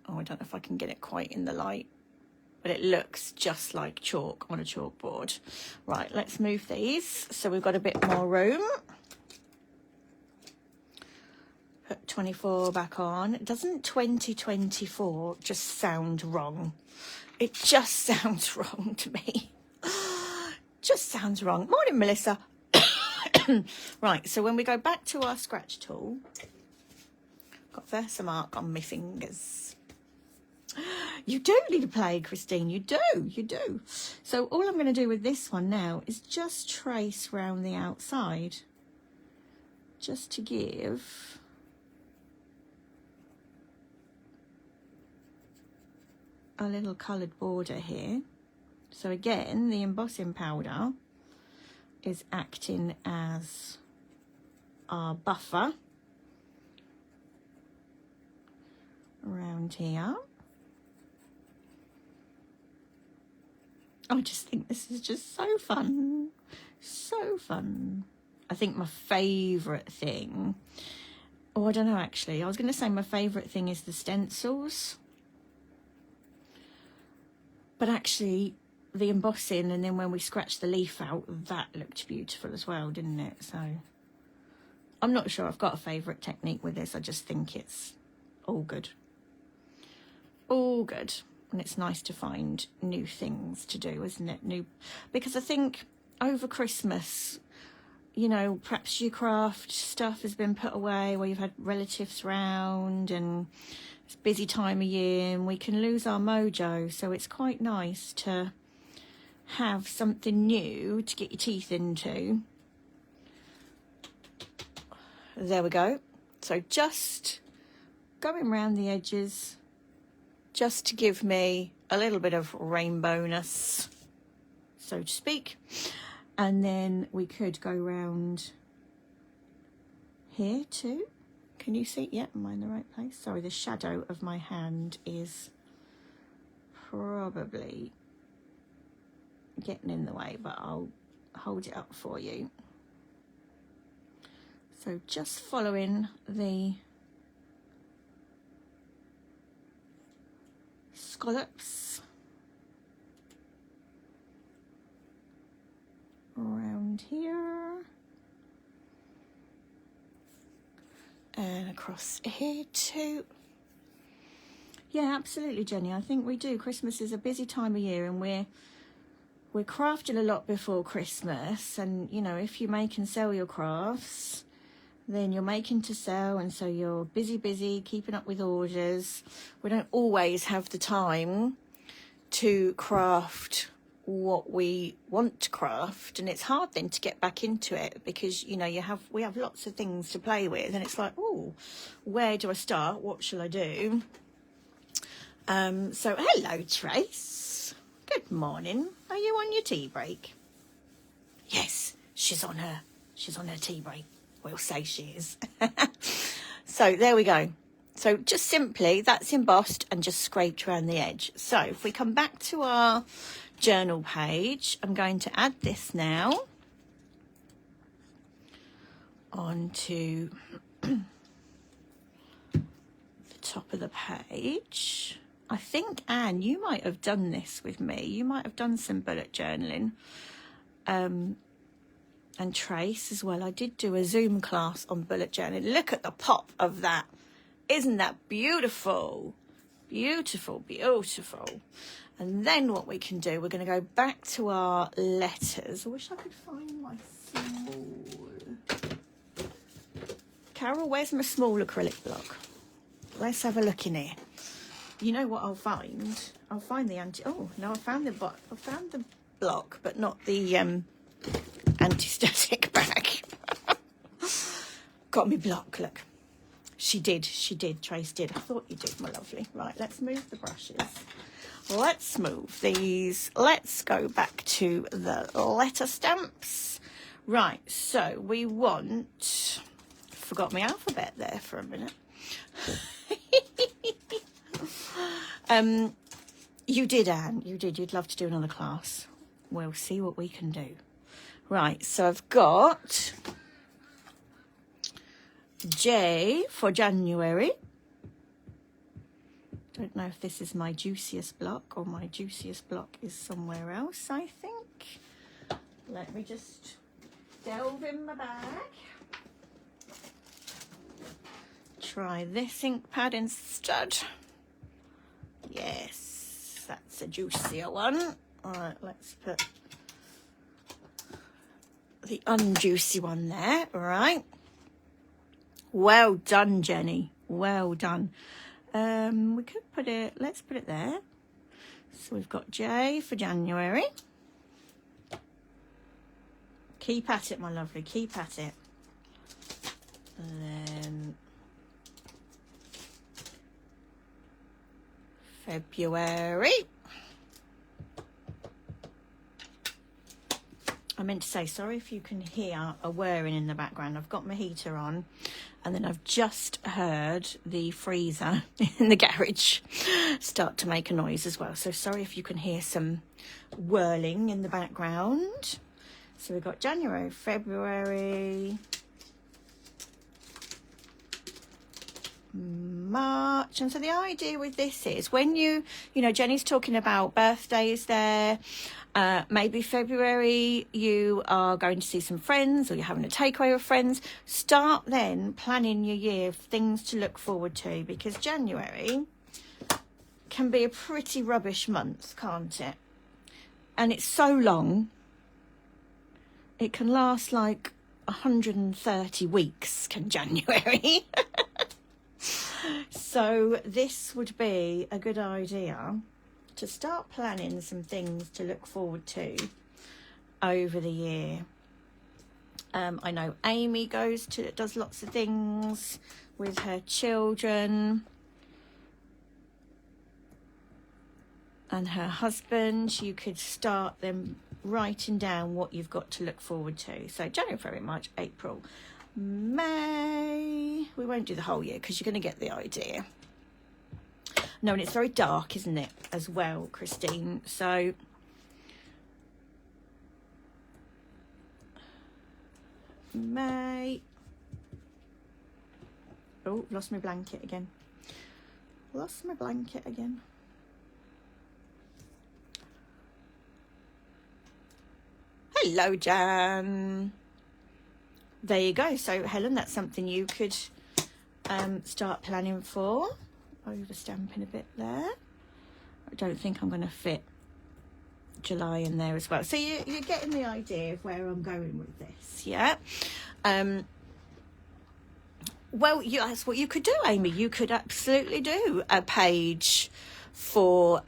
A: Oh, I don't know if I can get it quite in the light, but it looks just like chalk on a chalkboard. Right, let's move these so we've got a bit more room. Put 24 back on. Doesn't 2024 just sound wrong? It just sounds wrong to me. Just sounds wrong. Morning, Melissa. Right, so when we go back to our scratch tool, got Versamark on my fingers. You do need to play, Christine. You do. So all I'm going to do with this one now is just trace round the outside, just to give a little coloured border here. So again, the embossing powder is acting as our buffer around here. I just think this is just so fun. So fun. I think my favourite thing, I don't know actually, I was going to say my favourite thing is the stencils. But actually, the embossing, and then when we scratched the leaf out, that looked beautiful as well, didn't it? So I'm not sure I've got a favourite technique with this. I just think it's all good. All good. And it's nice to find new things to do, isn't it? Because I think over Christmas, you know, perhaps your craft stuff has been put away, where you've had relatives round and it's a busy time of year and we can lose our mojo. So it's quite nice to have something new to get your teeth into. There we go. So just going around the edges, just to give me a little bit of rainbowness, so to speak. And then we could go round here too. Can you see? Yeah, am I in the right place? Sorry, the shadow of my hand is probably getting in the way, but I'll hold it up for you. So just following the scallops around here and across here too. Yeah, absolutely, Jenny. I think we do. Christmas is a busy time of year, and we're crafting a lot before Christmas. And you know, if you make and sell your crafts, then you're making to sell, and so you're busy keeping up with orders. We don't always have the time to craft what we want to craft, and it's hard then to get back into it, because you know we have lots of things to play with, and it's like, oh, where do I start? What shall I do? So hello, Trace. Good morning. Are you on your tea break? Yes, she's on her tea break. We'll say she is. So there we go. So just simply, that's embossed and just scraped around the edge. So if we come back to our journal page, I'm going to add this now onto the top of the page. I think, Anne, you might have done this with me. You might have done some bullet journaling. And Trace as well. I did do a Zoom class on bullet journaling. Look at the pop of that. Isn't that beautiful? Beautiful. And then what we can do, we're going to go back to our letters. I wish I could find my small... Carol, where's my small acrylic block? Let's have a look in here. You know what I'll find? I'll find the oh no, I found the block, but not the anti-static bag. Got me block, look. She did, Trace did. I thought you did, my lovely. Right, let's move the brushes. Let's move these. Let's go back to the letter stamps. Right, so we want... Forgot my alphabet there for a minute. You did, Anne. You did. You'd love to do another class. We'll see what we can do. Right, so I've got J for January. Don't know if this is my juiciest block or my juiciest block is somewhere else, I think. Let me just delve in my bag. Try this ink pad instead. Yes, that's That's a juicier one. All right, let's put the unjuicy one there. All right. Well done, Jenny. Well done. We could put it, let's put it there. So we've got J for January. Keep at it, my lovely, keep at it. And then February. I meant to say, sorry if you can hear a whirring in the background. I've got my heater on, and then I've just heard the freezer in the garage start to make a noise as well. So sorry if you can hear some whirling in the background. So we've got January, February, March. And so the idea with this is when you know, Jenny's talking about birthdays there. Maybe February you are going to see some friends, or you're having a takeaway with friends. Start then planning your year of things to look forward to, because January can be a pretty rubbish month, can't it? And it's so long. It can last like 130 weeks, can January. So this would be a good idea to start planning some things to look forward to over the year. I know Amy does lots of things with her children and her husband. You could start them writing down what you've got to look forward to. So January, February, March, April, May. We won't do the whole year because you're going to get the idea. No, and it's very dark, isn't it, as well, Christine? So May. Oh, lost my blanket again. Lost my blanket again. Hello, Jan. There you go. So, Helen, that's something you could start planning for. Overstamping a bit there. I don't think I'm going to fit July in there as well. So you're getting the idea of where I'm going with this, yeah? Well, that's what you could do, Amy. You could absolutely do a page for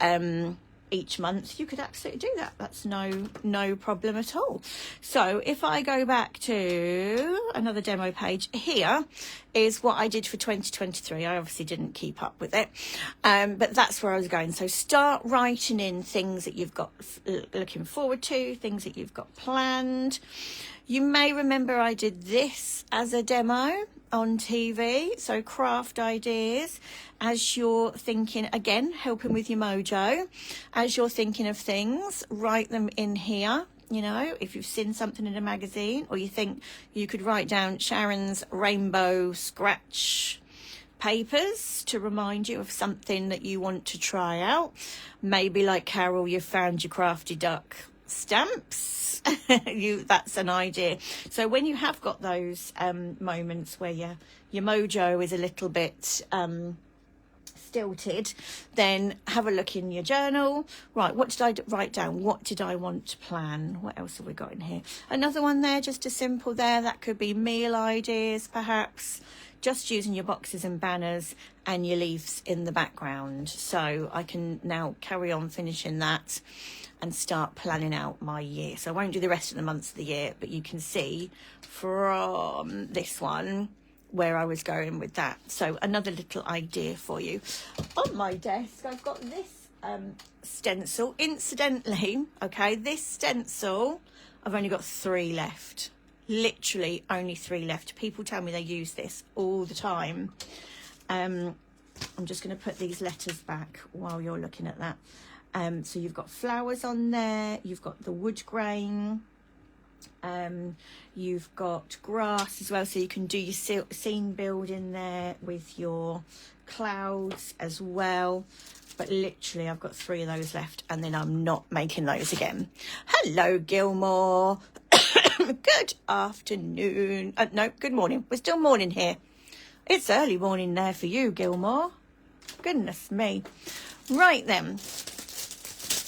A: each month. You could absolutely do that. That's no problem at all. So if I go back to another demo page, here is what I did for 2023. I obviously didn't keep up with it, but that's where I was going. So start writing in things that you've got looking forward to, things that you've got planned. You may remember I did this as a demo on TV, so craft ideas as you're thinking, again, helping with your mojo, as you're thinking of things, write them in here. You know, if you've seen something in a magazine, or you think you could write down Sharon's rainbow scratch papers to remind you of something that you want to try out. Maybe like Carol, you found your crafty duck stamps. That's an idea. So when you have got those moments where your mojo is a little bit stilted, then have a look in your journal. Right, what did I write down? What did I want to plan? What else have we got in here? Another one there, just a simple there. That could be meal ideas, perhaps. Just using your boxes and banners and your leaves in the background. So I can now carry on finishing that and start planning out my year. So I won't do the rest of the months of the year, but you can see from this one where I was going with that. So another little idea for you. On my desk, I've got this stencil. Incidentally, okay, this stencil, I've only got 3 left. Literally only 3 left. People tell me they use this all the time. I'm just going to put these letters back while you're looking at that. So you've got flowers on there, you've got the wood grain, you've got grass as well, so you can do your scene building there with your clouds as well. But literally I've got 3 of those left, and then I'm not making those again. Hello, Gilmore. Good afternoon. No, good morning. We're still morning here. It's early morning there for you, Gilmore. Goodness me. Right then.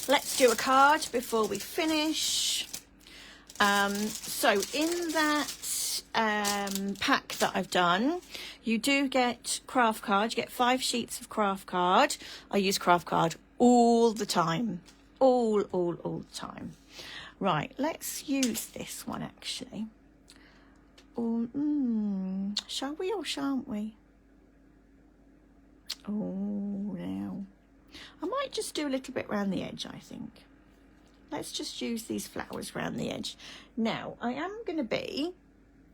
A: let's do a card before we finish. So in that pack that I've done, you do get craft cards. You get 5 sheets of craft card. I use craft card all the time. All the time. Right, let's use this one actually. Shall we or shan't we? Oh, now. I might just do a little bit around the edge, I think. Let's just use these flowers around the edge. Now, I am going to be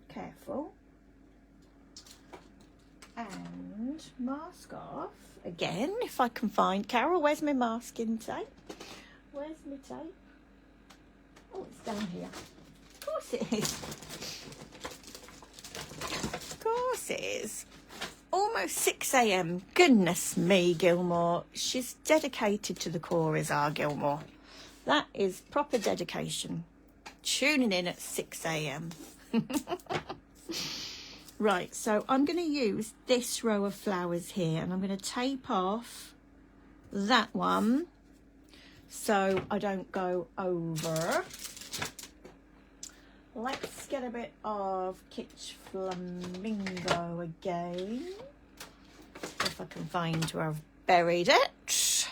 A: careful and mask off again, if I can find. Carol, where's my masking tape? Where's my tape? Oh, it's down here. Of course it is. Of course it is. Almost 6 a.m. Goodness me, Gilmore. She's dedicated to the core, is our Gilmore. That is proper dedication. Tuning in at 6 a.m. Right, so I'm going to use this row of flowers here, and I'm going to tape off that one so I don't go over. Let's get a bit of Kitsch Flamingo again, if I can find where I've buried it.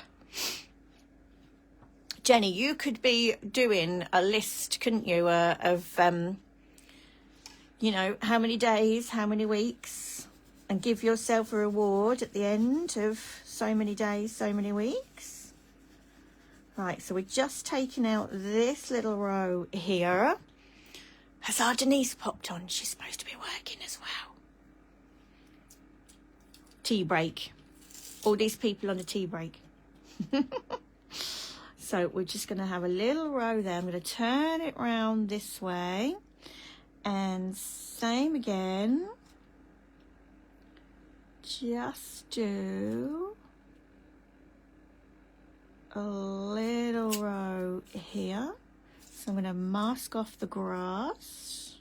A: Jenny, you could be doing a list, couldn't you, of, you know, how many days, how many weeks, and give yourself a reward at the end of so many days, so many weeks. Right, so we're just taking out this little row here. Has our Denise popped on? She's supposed to be working as well. Tea break. All these people on a tea break. So we're just going to have a little row there. I'm going to turn it round this way. And same again. Just do a little row here. So I'm going to mask off the grass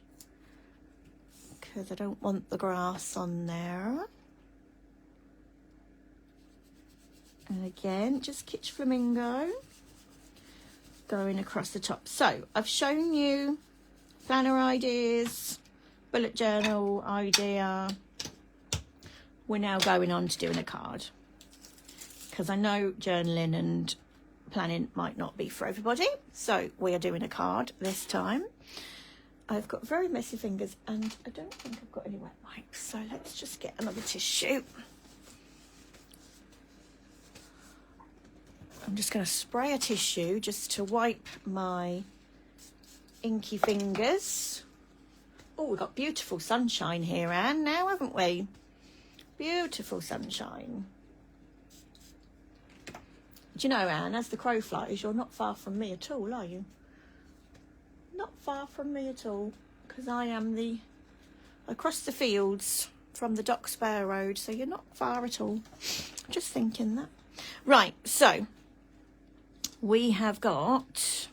A: because I don't want the grass on there. And again, just Kitsch Flamingo going across the top. So I've shown you planner ideas, bullet journal idea. We're now going on to doing a card because I know journaling and planning might not be for everybody, so we are doing a card this time. I've got very messy fingers and I don't think I've got any wet wipes, so let's just get another tissue. I'm just going to spray a tissue just to wipe my inky fingers. Oh, we've got beautiful sunshine here, Anne, now, haven't we? Beautiful sunshine. Do you know, Anne, as the crow flies, you're not far from me at all, are you? Not far from me at all, because I am across the fields from the Dockspur Road, so you're not far at all. Just thinking that. Right, so we have got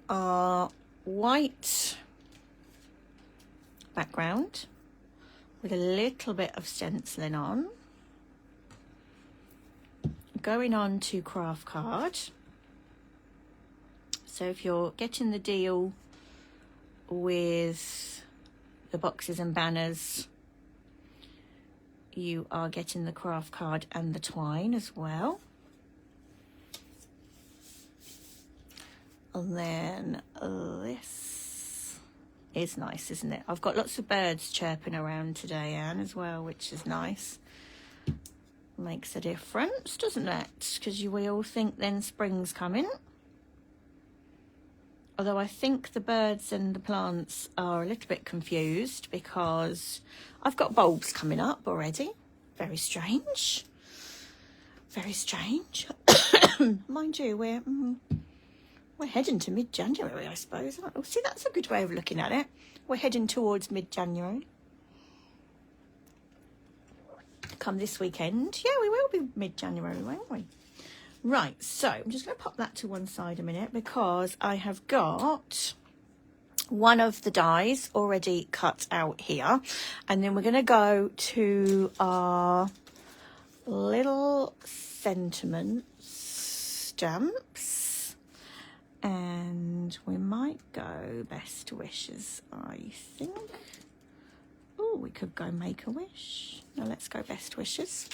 A: our white background with a little bit of stenciling on. Going on to craft card. So if you're getting the deal with the boxes and banners, you are getting the craft card and the twine as well. And then this is nice, isn't it? I've got lots of birds chirping around today, Anne, as well, which is nice. Makes a difference, doesn't it? Because we all think then spring's coming. Although I think the birds and the plants are a little bit confused because I've got bulbs coming up already. Very strange. Very strange. Mind you, we're heading to mid-January, I suppose. Oh, see, that's a good way of looking at it. We're heading towards mid-January. Come this weekend. Yeah, we will be mid-January, won't we? Right, so I'm just going to pop that to one side a minute because I have got one of the dies already cut out here. And then we're going to go to our little sentiment stamps, and we might go best wishes, I think. Oh, we could go Make-A-Wish. No, let's go best wishes.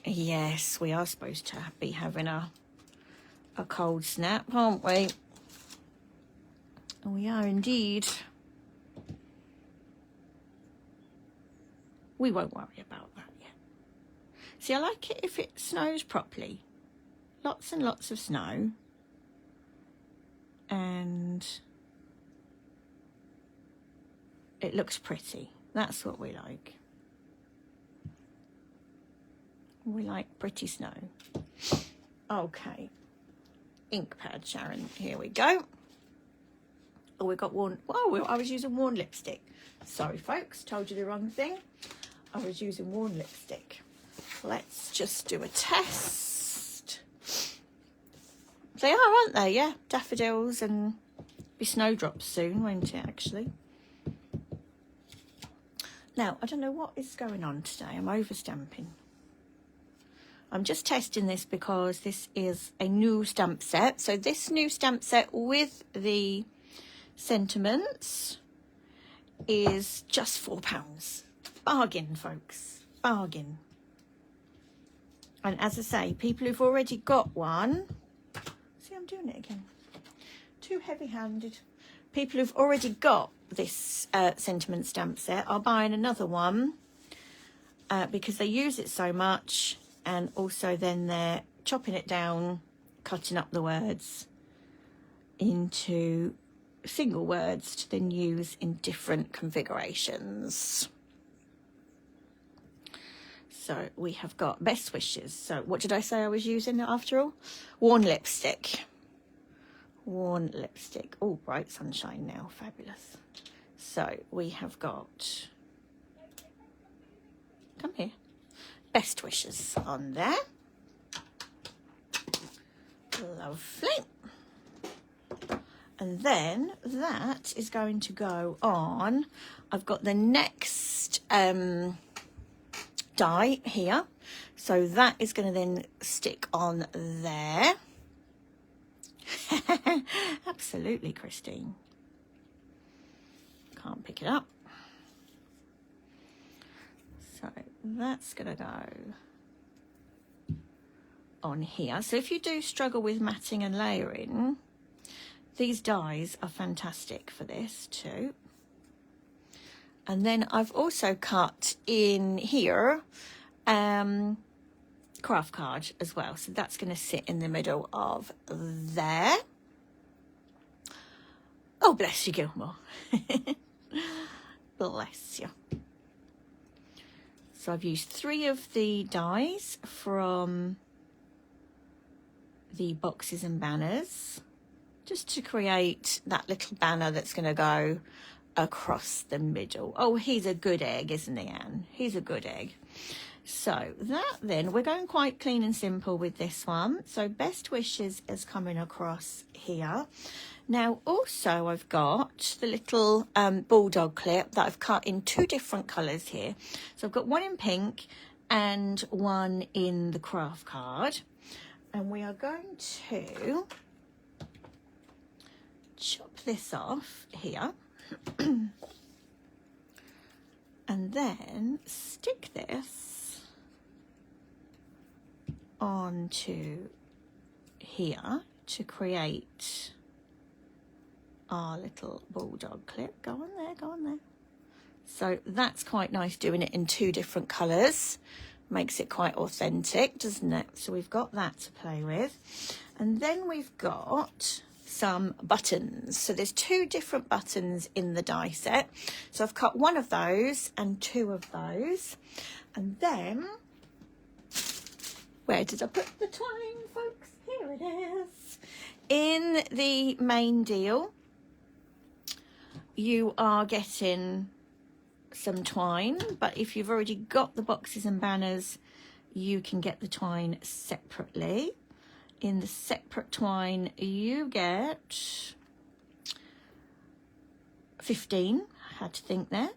A: Yes, we are supposed to be having a cold snap, aren't we? We are indeed. We won't worry about that yet. See, I like it if it snows properly. Lots and lots of snow. And it looks pretty. That's what we like. We like pretty snow. Okay. Ink pad, Sharon. Here we go. Oh, we got worn. Oh, I was using worn lipstick. Sorry, folks. Told you the wrong thing. I was using worn lipstick. Let's just do a test. They are, aren't they? Yeah. Daffodils, and be snowdrops soon, won't it, actually? Now, I don't know what is going on today. I'm overstamping. I'm just testing this because this is a new stamp set. So this new stamp set with the sentiments is just £4. Bargain, folks. Bargain. And as I say, people who've already got one... See, I'm doing it again. Too heavy-handed. People who've already got this sentiment stamp set are buying another one because they use it so much, and also then they're chopping it down, cutting up the words into single words to then use in different configurations. So we have got best wishes. So what did I say I was using after all? Worn lipstick. Worn lipstick. Oh, bright sunshine now. Fabulous. So we have got, come here, best wishes on there. Lovely. And then that is going to go on. I've got the next die here. So that is going to then stick on there. Absolutely, Christine. Can't pick it up. So that's going to go on here. So if you do struggle with matting and layering, these dies are fantastic for this too. And then I've also cut in here craft card as well. So that's going to sit in the middle of there. Oh, bless you, Gilmore. Bless you. So I've used 3 of the dies from the boxes and banners, just to create that little banner that's going to go across the middle. Oh, he's a good egg, isn't he, Anne? He's a good egg. So that then, we're going quite clean and simple with this one. So best wishes is coming across here. Now also I've got the little bulldog clip that I've cut in 2 different colours here. So I've got one in pink and one in the craft card. And we are going to chop this off here and then stick this onto here to create our little bulldog clip. Go on there, go on there. So that's quite nice doing it in 2 different colours. Makes it quite authentic, doesn't it? So we've got that to play with. And then we've got some buttons. So there's 2 different buttons in the die set. So I've cut 1 of those and 2 of those. And then, where did I put the twine, folks? Here it is. In the main deal, you are getting some twine, but if you've already got the boxes and banners, you can get the twine separately. In the separate twine, you get 15. I had to think there.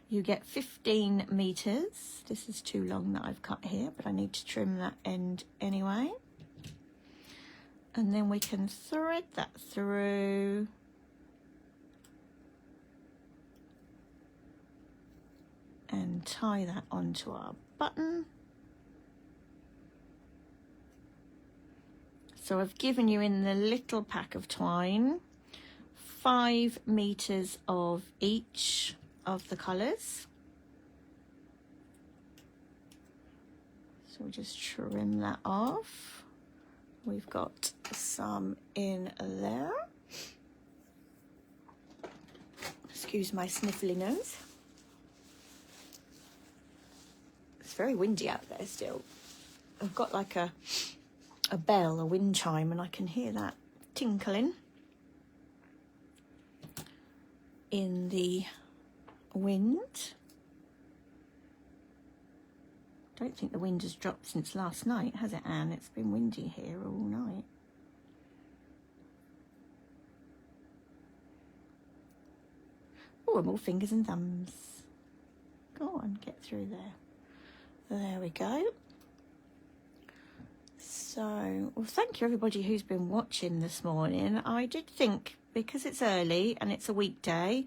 A: You get 15 meters. This is too long that I've cut here, but I need to trim that end anyway. And then we can thread that through. And tie that onto our button. So I've given you in the little pack of twine 5 meters of each of the colours. So we'll just trim that off. We've got some in there. Excuse my sniffly nose. It's very windy out there still. I've got like a bell, a wind chime, and I can hear that tinkling in the wind. I don't think the wind has dropped since last night, has it, Anne? It's been windy here all night. Oh, and more fingers and thumbs. Go on, get through there. There we go. So, well, thank you everybody who's been watching this morning. I did think, because it's early and it's a weekday,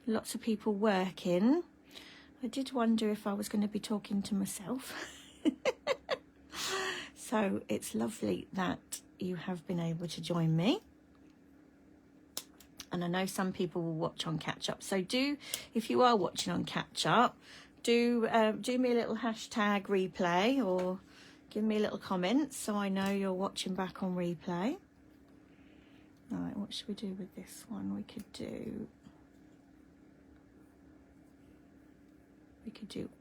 A: lots of people working, I did wonder if I was going to be talking to myself. So it's lovely that you have been able to join me. And I know some people will watch on catch up. So do, if you are watching on catch up, do me a little hashtag replay, or give me a little comment so I know you're watching back on replay. All right, what should we do with this one? We could do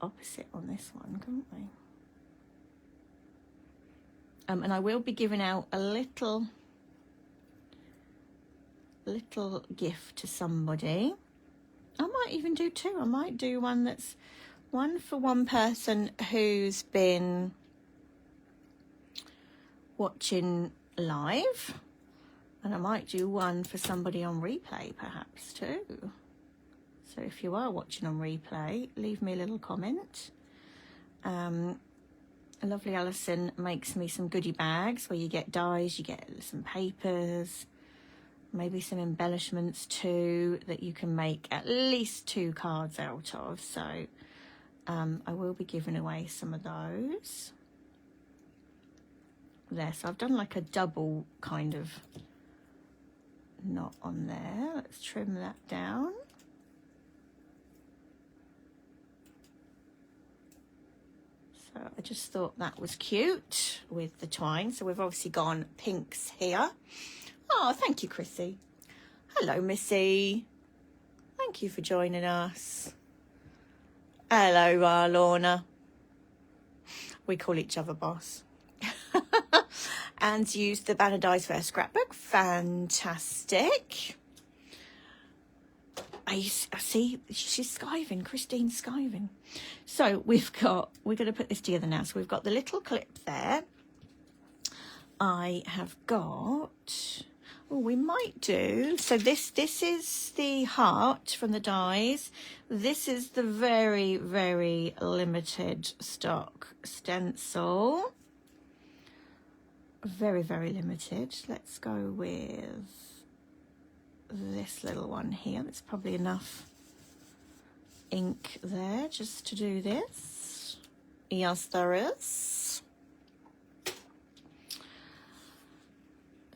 A: opposite on this one, couldn't we? And I will be giving out a little gift to somebody. I might even do 2. I might do one that's one for one person who's been watching live, and I might do one for somebody on replay perhaps too. So if you are watching on replay, leave me a little comment. Lovely Alison makes me some goodie bags where you get dies, you get some papers, maybe some embellishments too, that you can make at least 2 cards out of. So I will be giving away some of those. There, so I've done like a double kind of knot on there. Let's trim that down. So I just thought that was cute with the twine. So we've obviously gone pinks here. Oh, thank you, Chrissy. Hello, Missy. Thank you for joining us. Hello, Lorna. We call each other boss. And use the Banner Dies for a scrapbook. Fantastic. I see she's skiving. Christine's skiving. So we're going to put this together now. So we've got the little clip there. I have got, oh, we might do, so this is the heart from the dies. This is the very, very limited stock stencil. Very, very limited. Let's go with this little one here. There's probably enough ink there just to do this. Yes, there is.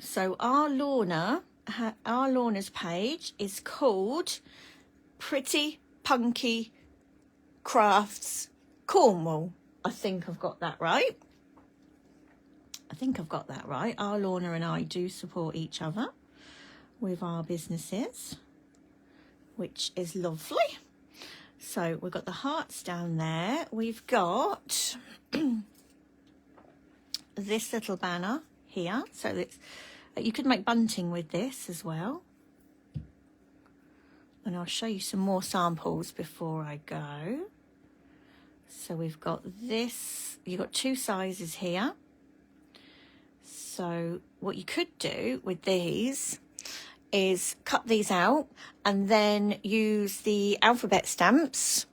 A: So our Lorna's page is called Pretty Punky Crafts Cornwall. I think I've got that right. Our Lorna and I do support each other with our businesses, which is lovely. So we've got the hearts down there. We've got this little banner here. So it's, you could make bunting with this as well. And I'll show you some more samples before I go. So we've got this, you've got 2 sizes here. So what you could do with these is cut these out and then use the alphabet stamps.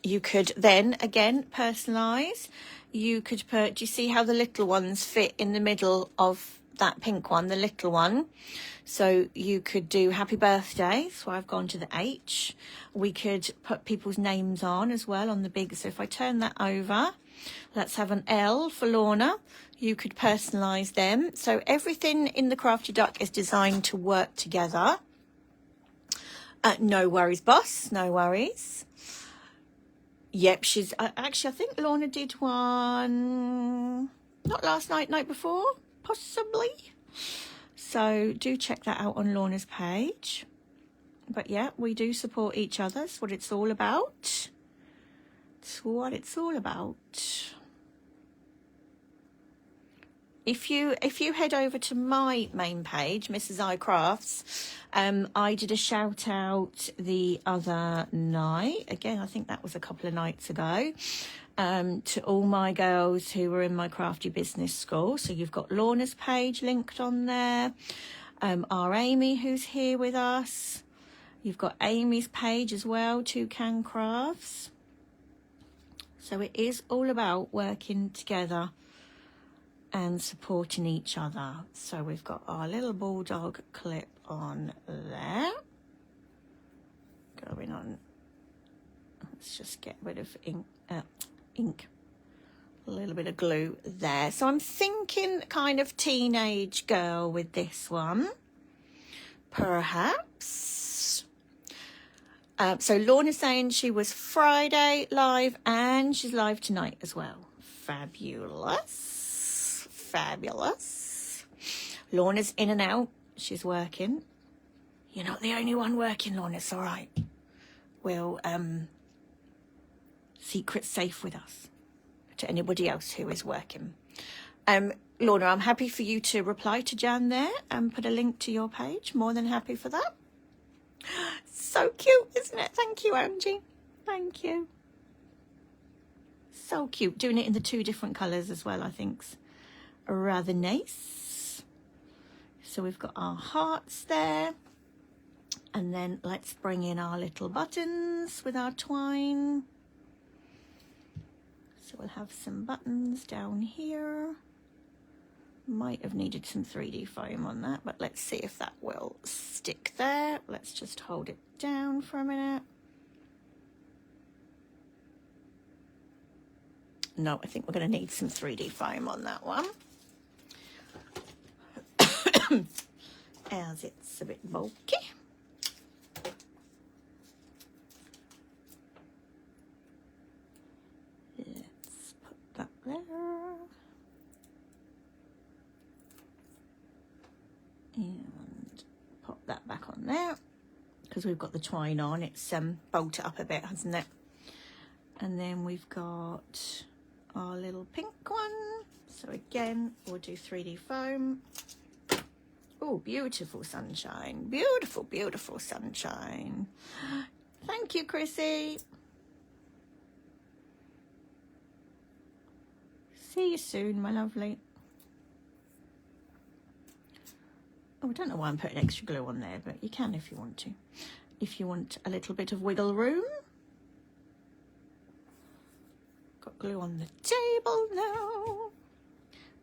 A: You could then again personalize. You could put, do you see how the little ones fit in the middle of that pink one, the little one? So you could do happy birthday. So I've gone to the H. We could put people's names on as well on the big. So if I turn that over, let's have an L for Lorna. You could personalize them. So everything in the Crafty Duck is designed to work together. No worries, boss. No worries. Yep, she's actually, I think Lorna did one, not last night, night before, possibly. So do check that out on Lorna's page. But yeah, we do support each other. That's what it's all about. It's what it's all about. If you head over to my main page, Mrs. I Crafts, I did a shout out the other night. Again, I think that was a couple of nights ago. To all my girls who were in my Crafty Business School. So you've got Lorna's page linked on there. Our Amy who's here with us. You've got Amy's page as well, Toucan Crafts. So it is all about working together and supporting each other. So we've got our little bulldog clip on there. Going on. Let's just get rid of ink. A little bit of glue there. So I'm thinking kind of teenage girl with this one. Perhaps. So Lorna's saying she was Friday live and she's live tonight as well. Fabulous. Fabulous. Lorna's in and out. She's working. You're not the only one working, Lorna. It's all right. We'll secret safe with us to anybody else who is working. Lorna, I'm happy for you to reply to Jan there and put a link to your page. More than happy for that. So cute, isn't it? Thank you, Angie. Thank you. So cute. Doing it in the 2 different colours as well, I think's rather nice. So we've got our hearts there. And then let's bring in our little buttons with our twine. So we'll have some buttons down here. Might have needed some 3D foam on that, but let's see if that will stick there. Let's just hold it down for a minute. No, I think we're going to need some 3D foam on that one. As it's a bit bulky. Let's put that there. And pop that back on there. Because we've got the twine on, it's bolted up a bit, hasn't it? And then we've got our little pink one. So again, we'll do 3D foam. Oh, beautiful sunshine. Beautiful, beautiful sunshine. Thank you, Chrissy. See you soon, my lovely. Oh, I don't know why I'm putting extra glue on there, but you can if you want to. If you want a little bit of wiggle room. Got glue on the table now.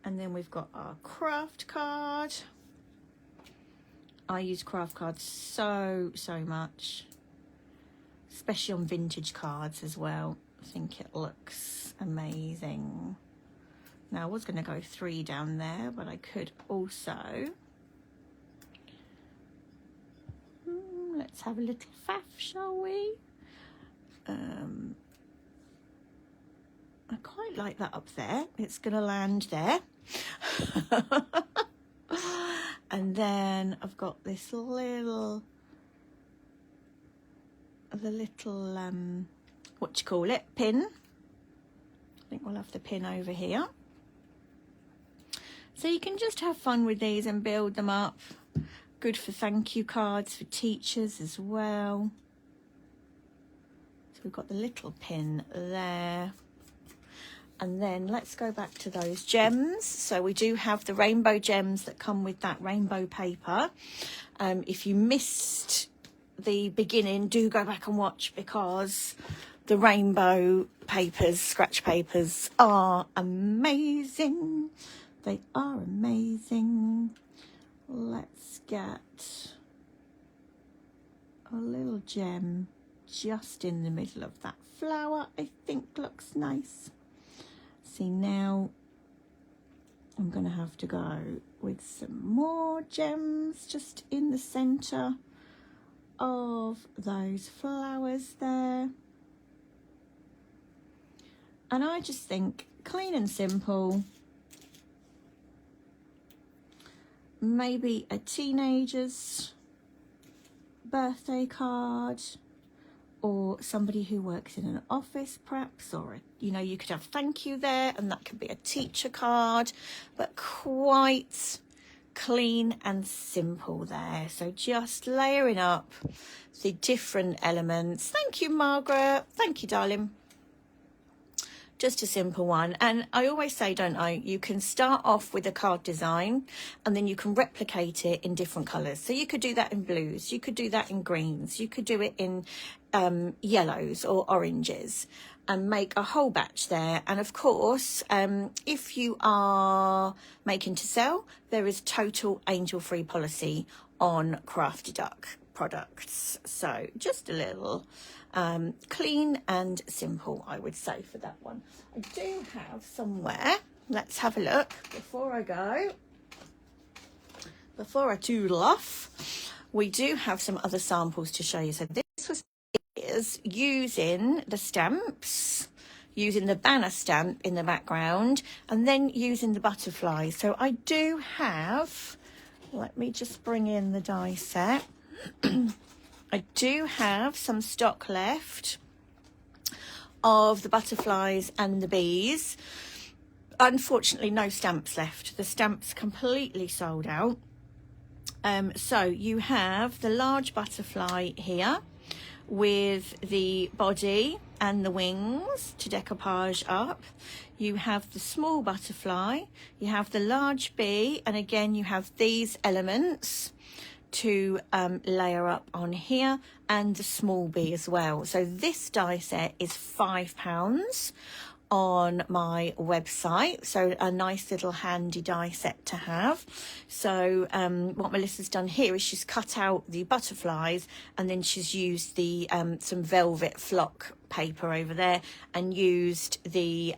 A: And then we've got our craft card. I use craft cards so much, especially on vintage cards as well. I think it looks amazing. Now I was going to go 3 down there, but I could also, let's have a little faff, shall we? I quite like that up there. It's going to land there. And then I've got this little, what do you call it, pin. I think we'll have the pin over here. So you can just have fun with these and build them up. Good for thank you cards for teachers as well. So we've got the little pin there. And then let's go back to those gems. So we do have the rainbow gems that come with that rainbow paper. If you missed the beginning, do go back and watch, because the rainbow papers, scratch papers, are amazing. They are amazing. Let's get a little gem just in the middle of that flower. I think looks nice. See, now I'm going to have to go with some more gems just in the center of those flowers there. And I just think clean and simple. Maybe a teenager's birthday card, or somebody who works in an office perhaps, or you could have thank you there, and that could be a teacher card, but quite clean and simple there. So just layering up the different elements. Thank you, Margaret. Thank you, darling. Just a simple one. And I always say, don't I, you can start off with a card design and then you can replicate it in different colours. So you could do that in blues, you could do that in greens, you could do it in yellows or oranges, and make a whole batch there. And of course, if you are making to sell, there is total angel free policy on Crafty Duck products. So just a little clean and simple, I would say, for that one. I do have somewhere, let's have a look before I toodle off. We do have some other samples to show you. So this is using the stamps, using the banner stamp in the background, and then using the butterflies. So I do have, let me just bring in the die set. I do have some stock left of the butterflies and the bees. Unfortunately, no stamps left. The stamps completely sold out. So you have the large butterfly here with the body and the wings to decoupage up. You have the small butterfly, you have the large bee, and again you have these elements to layer up on here, and the small bee as well. So this die set is £5 on my website, so a nice little handy die set to have. So what Melissa's done here is she's cut out the butterflies, and then she's used the some velvet flock paper over there, and used the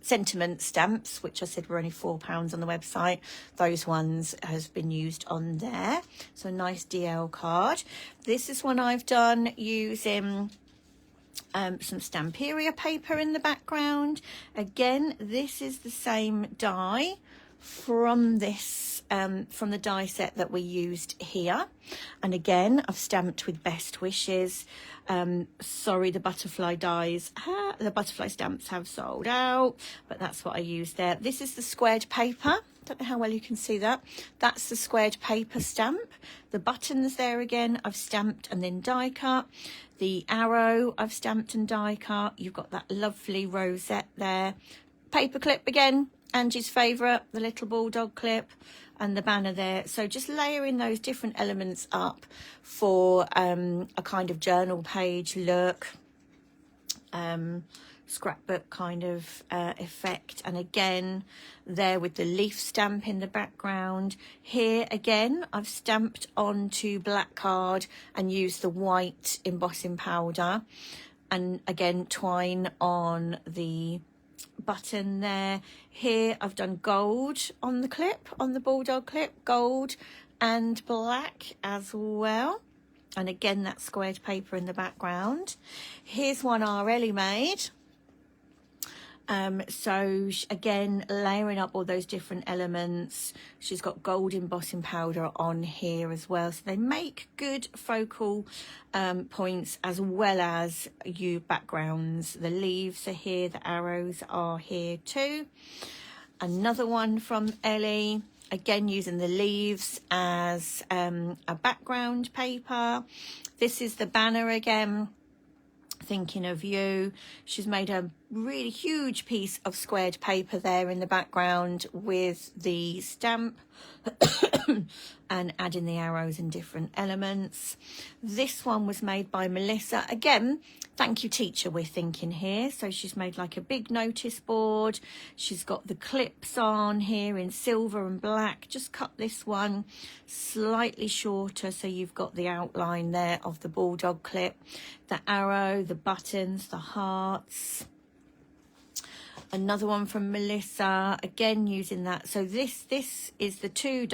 A: sentiment stamps, which I said were only £4 on the website. Those ones has been used on there. So a nice DL card. This is one I've done using some Stamperia paper in the background. Again, this is the same die from this from the die set that we used here, and again I've stamped with best wishes. Sorry, the butterfly dies, the butterfly stamps have sold out, but that's what I used there. This is the squared paper. Don't know how well you can see that. That's the squared paper stamp. The buttons there again I've stamped and then die cut. The arrow I've stamped and die cut. You've got that lovely rosette there. Paper clip again, Angie's favourite, the little bulldog clip, and the banner there. So just layering those different elements up for a kind of journal page look, scrapbook kind of effect. And again there with the leaf stamp in the background. Here again I've stamped onto black card and used the white embossing powder, and again twine on the button there. Here I've done gold on the clip, on the bulldog clip, gold and black as well, and again that squared paper in the background. Here's one Areli made. So again, layering up all those different elements. She's got gold embossing powder on here as well, so they make good focal points as well as backgrounds. The leaves are here, the arrows are here too. Another one from Ellie, again using the leaves as a background paper. This is the banner again, thinking of you. She's made a really huge piece of squared paper there in the background with the stamp and adding the arrows and different elements. This one was made by Melissa. Again, thank you teacher, we're thinking here. So she's made like a big notice board. She's got the clips on here in silver and black. Just cut this one slightly shorter so you've got the outline there of the bulldog clip, the arrow, the buttons, the hearts. Another one from Melissa, again using that. So this is the two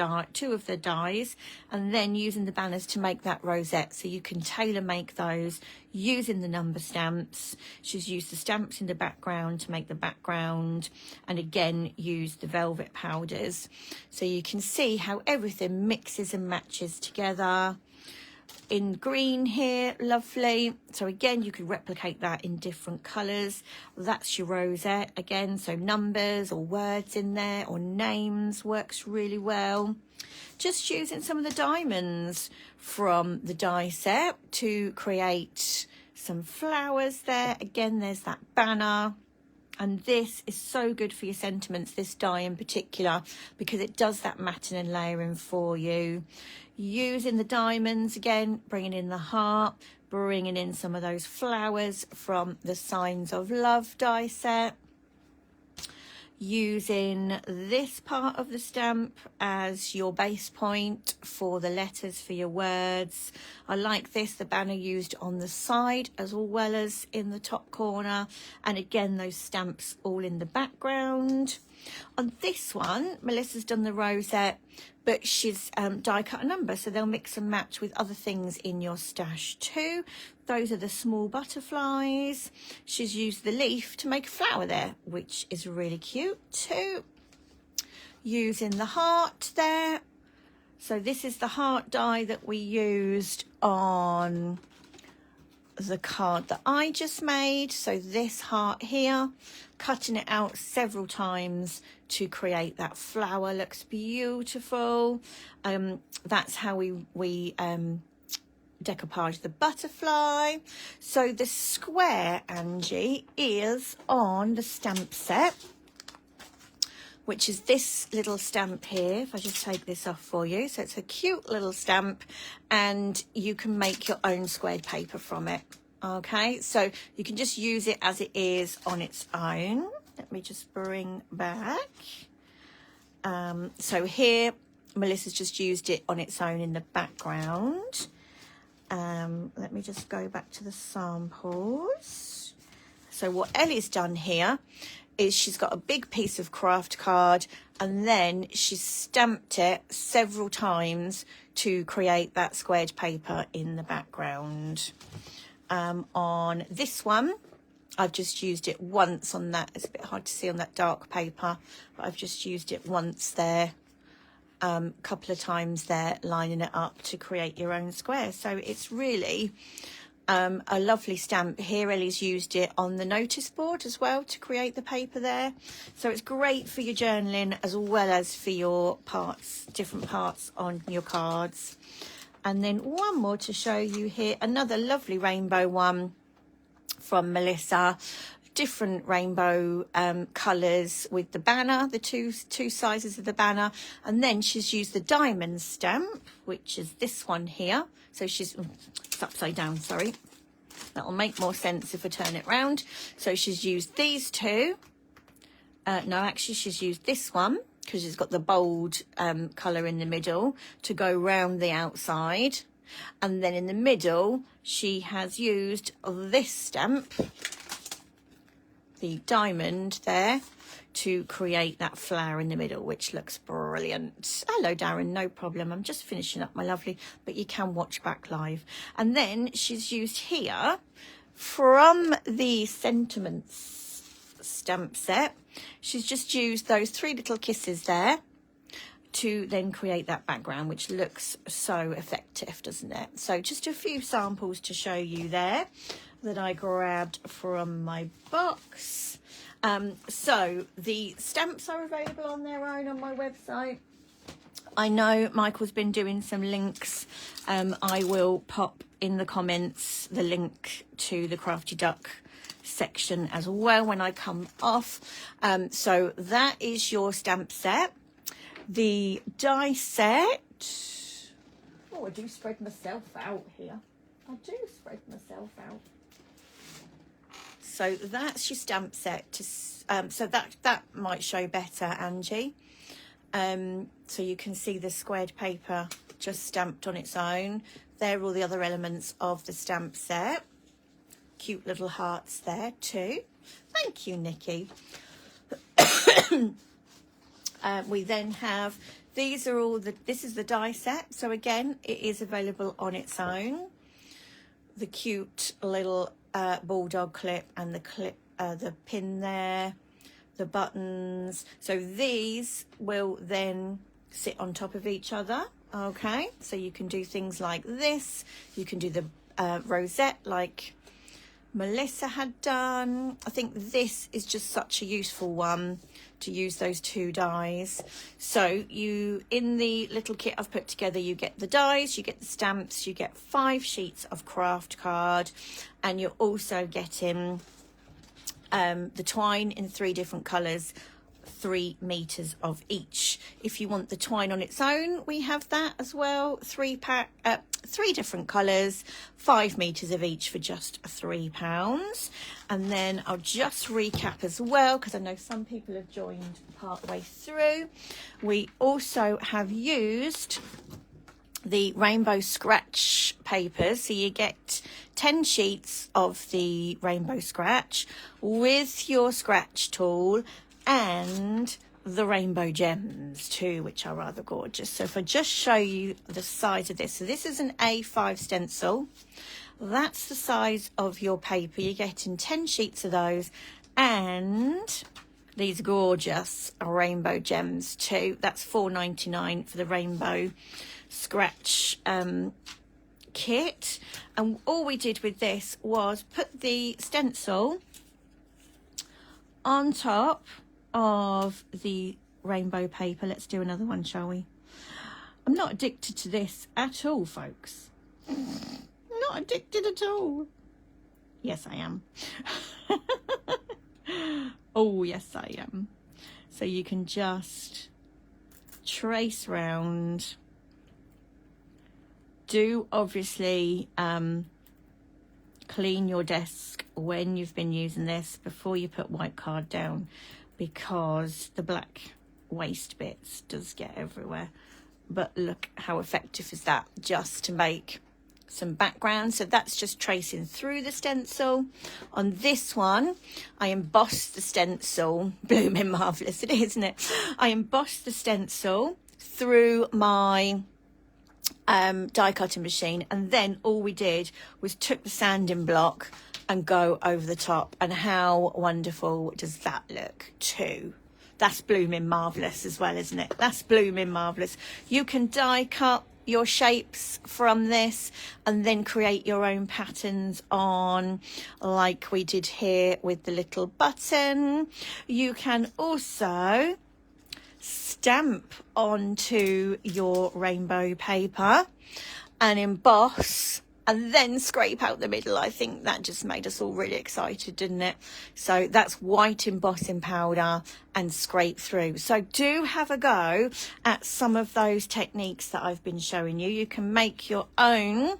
A: of the dies, and then using the banners to make that rosette. So you can tailor make those using the number stamps. She's used the stamps in the background to make the background, and again used the velvet powders. So you can see how everything mixes and matches together. In green here, lovely. So again, you could replicate that in different colours. That's your rosette again, so numbers or words in there or names works really well. Just using some of the diamonds from the die set to create some flowers there. Again, there's that banner. And this is so good for your sentiments, this die in particular, because it does that matting and layering for you. Using the diamonds again, bringing in the heart, bringing in some of those flowers from the Signs of Love die set. Using this part of the stamp as your base point for the letters for your words. I like this, the banner used on the side as well as in the top corner, and again those stamps all in the background. On this one, Melissa's done the rosette, but she's die cut a number, so they'll mix and match with other things in your stash too. Those are the small butterflies. She's used the leaf to make a flower there, which is really cute too. Using the heart there. So this is the heart die that we used on the card that I just made. So this heart here, cutting it out several times to create that flower. Looks beautiful. That's how we decoupage the butterfly. So the square, Angie, is on the stamp set, which is this little stamp here. If I just take this off for you. So it's a cute little stamp, and you can make your own squared paper from it. Okay, so you can just use it as it is on its own. Let me just bring back. So here, Melissa's just used it on its own in the background. Let me just go back to the samples. So what Ellie's done here is she's got a big piece of craft card, and then she's stamped it several times to create that squared paper in the background. On this one, I've just used it once on that. It's a bit hard to see on that dark paper, but I've just used it once there, a couple of times there, lining it up to create your own square. So it's really a lovely stamp. Here Ellie's used it on the notice board as well to create the paper there. So it's great for your journaling as well as for your parts, different parts on your cards. And then one more to show you here, another lovely rainbow one from Melissa. Different rainbow colours with the banner, the two sizes of the banner. And then she's used the diamond stamp, which is this one here. So she's, it's upside down, sorry. That'll make more sense if I turn it round. So she's used these two. No, actually she's used this one, because it's got the bold colour in the middle to go round the outside. And then in the middle, she has used this stamp, the diamond there, to create that flower in the middle, which looks brilliant. Hello, Darren, no problem. I'm just finishing up, my lovely, but you can watch back live. And then she's used here from the Sentiments stamp set, she's just used those 3 little kisses there to then create that background, which looks so effective, doesn't it? So just a few samples to show you there that I grabbed from my box. So the stamps are available on their own on my website. I know Michael's been doing some links. I will pop in the comments the link to the Crafty Duck section as well when I come off. So that is your stamp set. The die set. Oh, I do spread myself out here. I do spread myself out. So that's your stamp set. So that might show better, Angie. So you can see the squared paper just stamped on its own. There are all the other elements of the stamp set. Cute little hearts there too. Thank you, Nikki. We then have, these are all this is the die set. So again, it is available on its own. The cute little bulldog clip and the pin there, the buttons. So these will then sit on top of each other. Okay, so you can do things like this. You can do the rosette like Melissa had done. I think this is just such a useful one to use those two dies. So you, in the little kit I've put together, you get the dies, you get the stamps, you get 5 sheets of craft card, and you're also getting the twine in 3 different colours, 3 meters of each. If you want the twine on its own, we have that as well. 3 different colours, 5 meters of each for just £3. And then I'll just recap as well, because I know some people have joined part way through. We also have used the rainbow scratch papers, so you get 10 sheets of the rainbow scratch with your scratch tool and the rainbow gems too, which are rather gorgeous. So if I just show you the size of this, so this is an A5 stencil. That's the size of your paper. You're getting 10 sheets of those and these gorgeous rainbow gems too. That's £4.99 for the rainbow scratch kit. And all we did with this was put the stencil on top of the rainbow paper. Let's do another one, shall we? I'm not addicted to this at all, folks. I'm not addicted at all. Yes, I am. Oh, yes, I am. So you can just trace round. Do obviously clean your desk when you've been using this before you put white card down, because the black waste bits does get everywhere. But look how effective is that, just to make some background. So that's just tracing through the stencil. On this one, I embossed the stencil. Blooming marvellous it is, isn't it? I embossed the stencil through my die cutting machine, and then all we did was took the sanding block and go over the top. And how wonderful does that look too? That's blooming marvellous as well, isn't it? That's blooming marvellous. You can die cut your shapes from this and then create your own patterns on, like we did here with the little button. You can also stamp onto your rainbow paper and emboss and then scrape out the middle. I think that just made us all really excited, didn't it? So that's white embossing powder and scrape through. So do have a go at some of those techniques that I've been showing you. You can make your own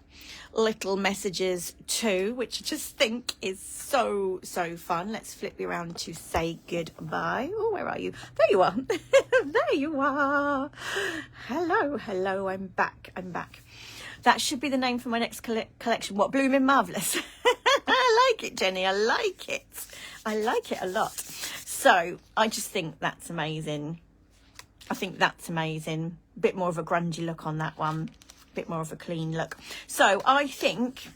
A: little messages too, which I just think is so fun. Let's flip you around to say goodbye. Oh, where are you? There you are. There you are. Hello, I'm back. That should be the name for my next collection. What, Blooming Marvellous? I like it, Jenny. I like it. I like it a lot. So I just think that's amazing. A bit more of a grungy look on that one. A bit more of a clean look. So I think,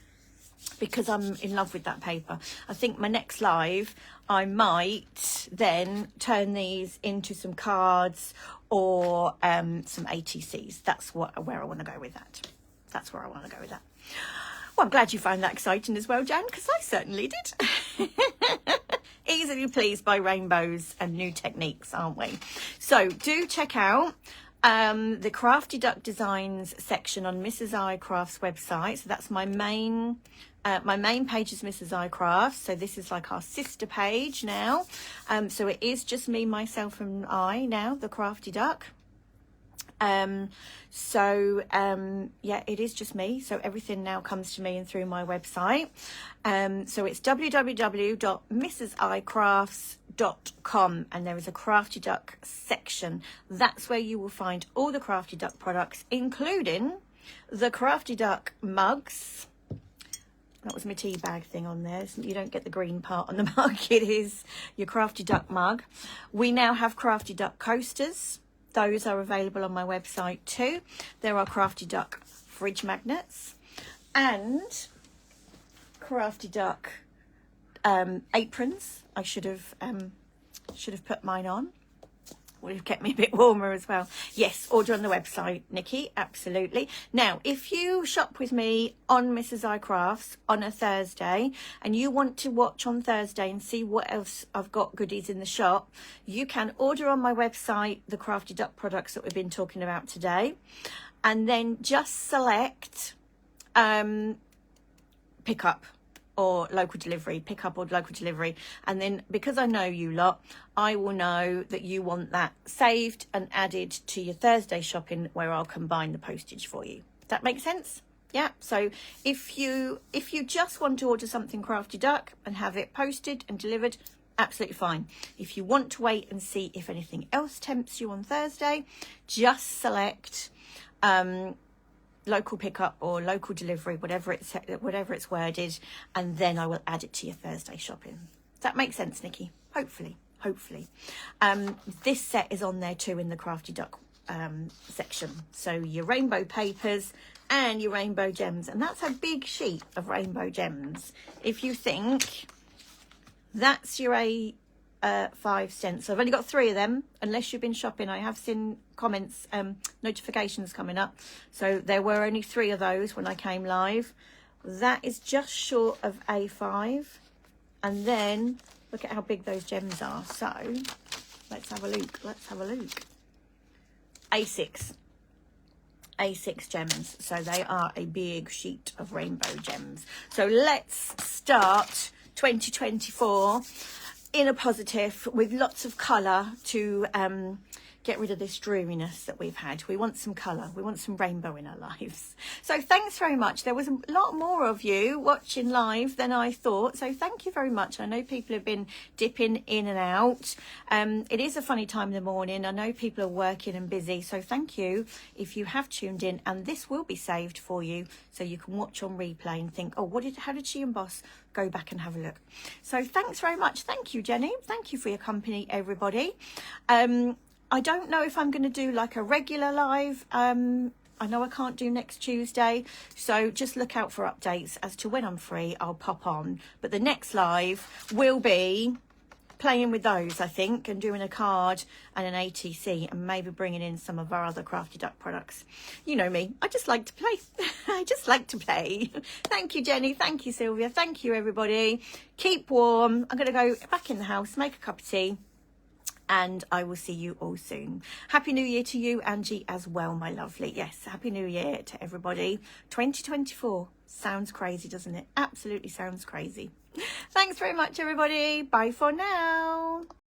A: because I'm in love with that paper, I think my next live, I might then turn these into some cards or some ATCs. That's where I want to go with that. Well, I'm glad you found that exciting as well, Jan, because I certainly did. Easily pleased by rainbows and new techniques, aren't we? So do check out the Crafty Duck Designs section on Mrs. I Crafts website. So that's my main page is Mrs. I Crafts. So this is like our sister page now. So it is just me, myself and I now, the Crafty Duck. Yeah, it is just me, so everything now comes to me and through my website. So it's www.mrsicrafts.com, and there is a Crafty Duck section. That's where you will find all the Crafty Duck products, including the Crafty Duck mugs. That was my tea bag thing on there. You don't get the green part on the mug. It is your Crafty Duck mug. We now have Crafty Duck coasters. Those are available on my website too. There are Crafty Duck fridge magnets and Crafty Duck aprons. I should have put mine on. Would have kept me a bit warmer as well. Yes, order on the website, Nikki, absolutely. Now, if you shop with me on Mrs. I Crafts on a Thursday and you want to watch on Thursday and see what else I've got goodies in the shop, you can order on my website the Crafty Duck products that we've been talking about today, and then just select pickup or local delivery, and then because I know you lot, I will know that you want that saved and added to your Thursday shopping, where I'll combine the postage for you. That makes sense? Yeah. So if you just want to order something Crafty Duck and have it posted and delivered, absolutely fine. If you want to wait and see if anything else tempts you on Thursday, just select local pickup or local delivery, whatever it's worded, and then I will add it to your Thursday shopping. Does that make sense, Nikki? Hopefully. This set is on there too in the Crafty Duck section. So your rainbow papers and your rainbow gems, and that's a big sheet of rainbow gems. If you think that's your A5 stencil, I've only got 3 of them, unless you've been shopping. I have seen comments, notifications coming up, so there were only 3 of those when I came live. That is just short of A5, and then look at how big those gems are. So let's have a look. A6 gems, so they are a big sheet of rainbow gems. So let's start 2024 in a positive, with lots of colour to get rid of this dreariness that we've had. We want some colour, we want some rainbow in our lives. So thanks very much. There was a lot more of you watching live than I thought, so thank you very much. I know people have been dipping in and out. It is a funny time in the morning. I know people are working and busy, so thank you if you have tuned in, and this will be saved for you so you can watch on replay and think, oh, how did she emboss? Go back and have a look. So thanks very much. Thank you, Jenny. Thank you for your company, everybody. I don't know if I'm going to do like a regular live. I know I can't do next Tuesday, so just look out for updates as to when I'm free. I'll pop on, but the next live will be playing with those, I think, and doing a card and an ATC, and maybe bringing in some of our other Crafty Duck products. You know me, I just like to play. I just like to play. Thank you, Jenny. Thank you, Sylvia. Thank you, everybody. Keep warm. I'm going to go back in the house, make a cup of tea, and I will see you all soon. Happy New Year to you, Angie, as well, my lovely. Yes, Happy New Year to everybody. 2024 sounds crazy, doesn't it? Absolutely sounds crazy. Thanks very much, everybody. Bye for now.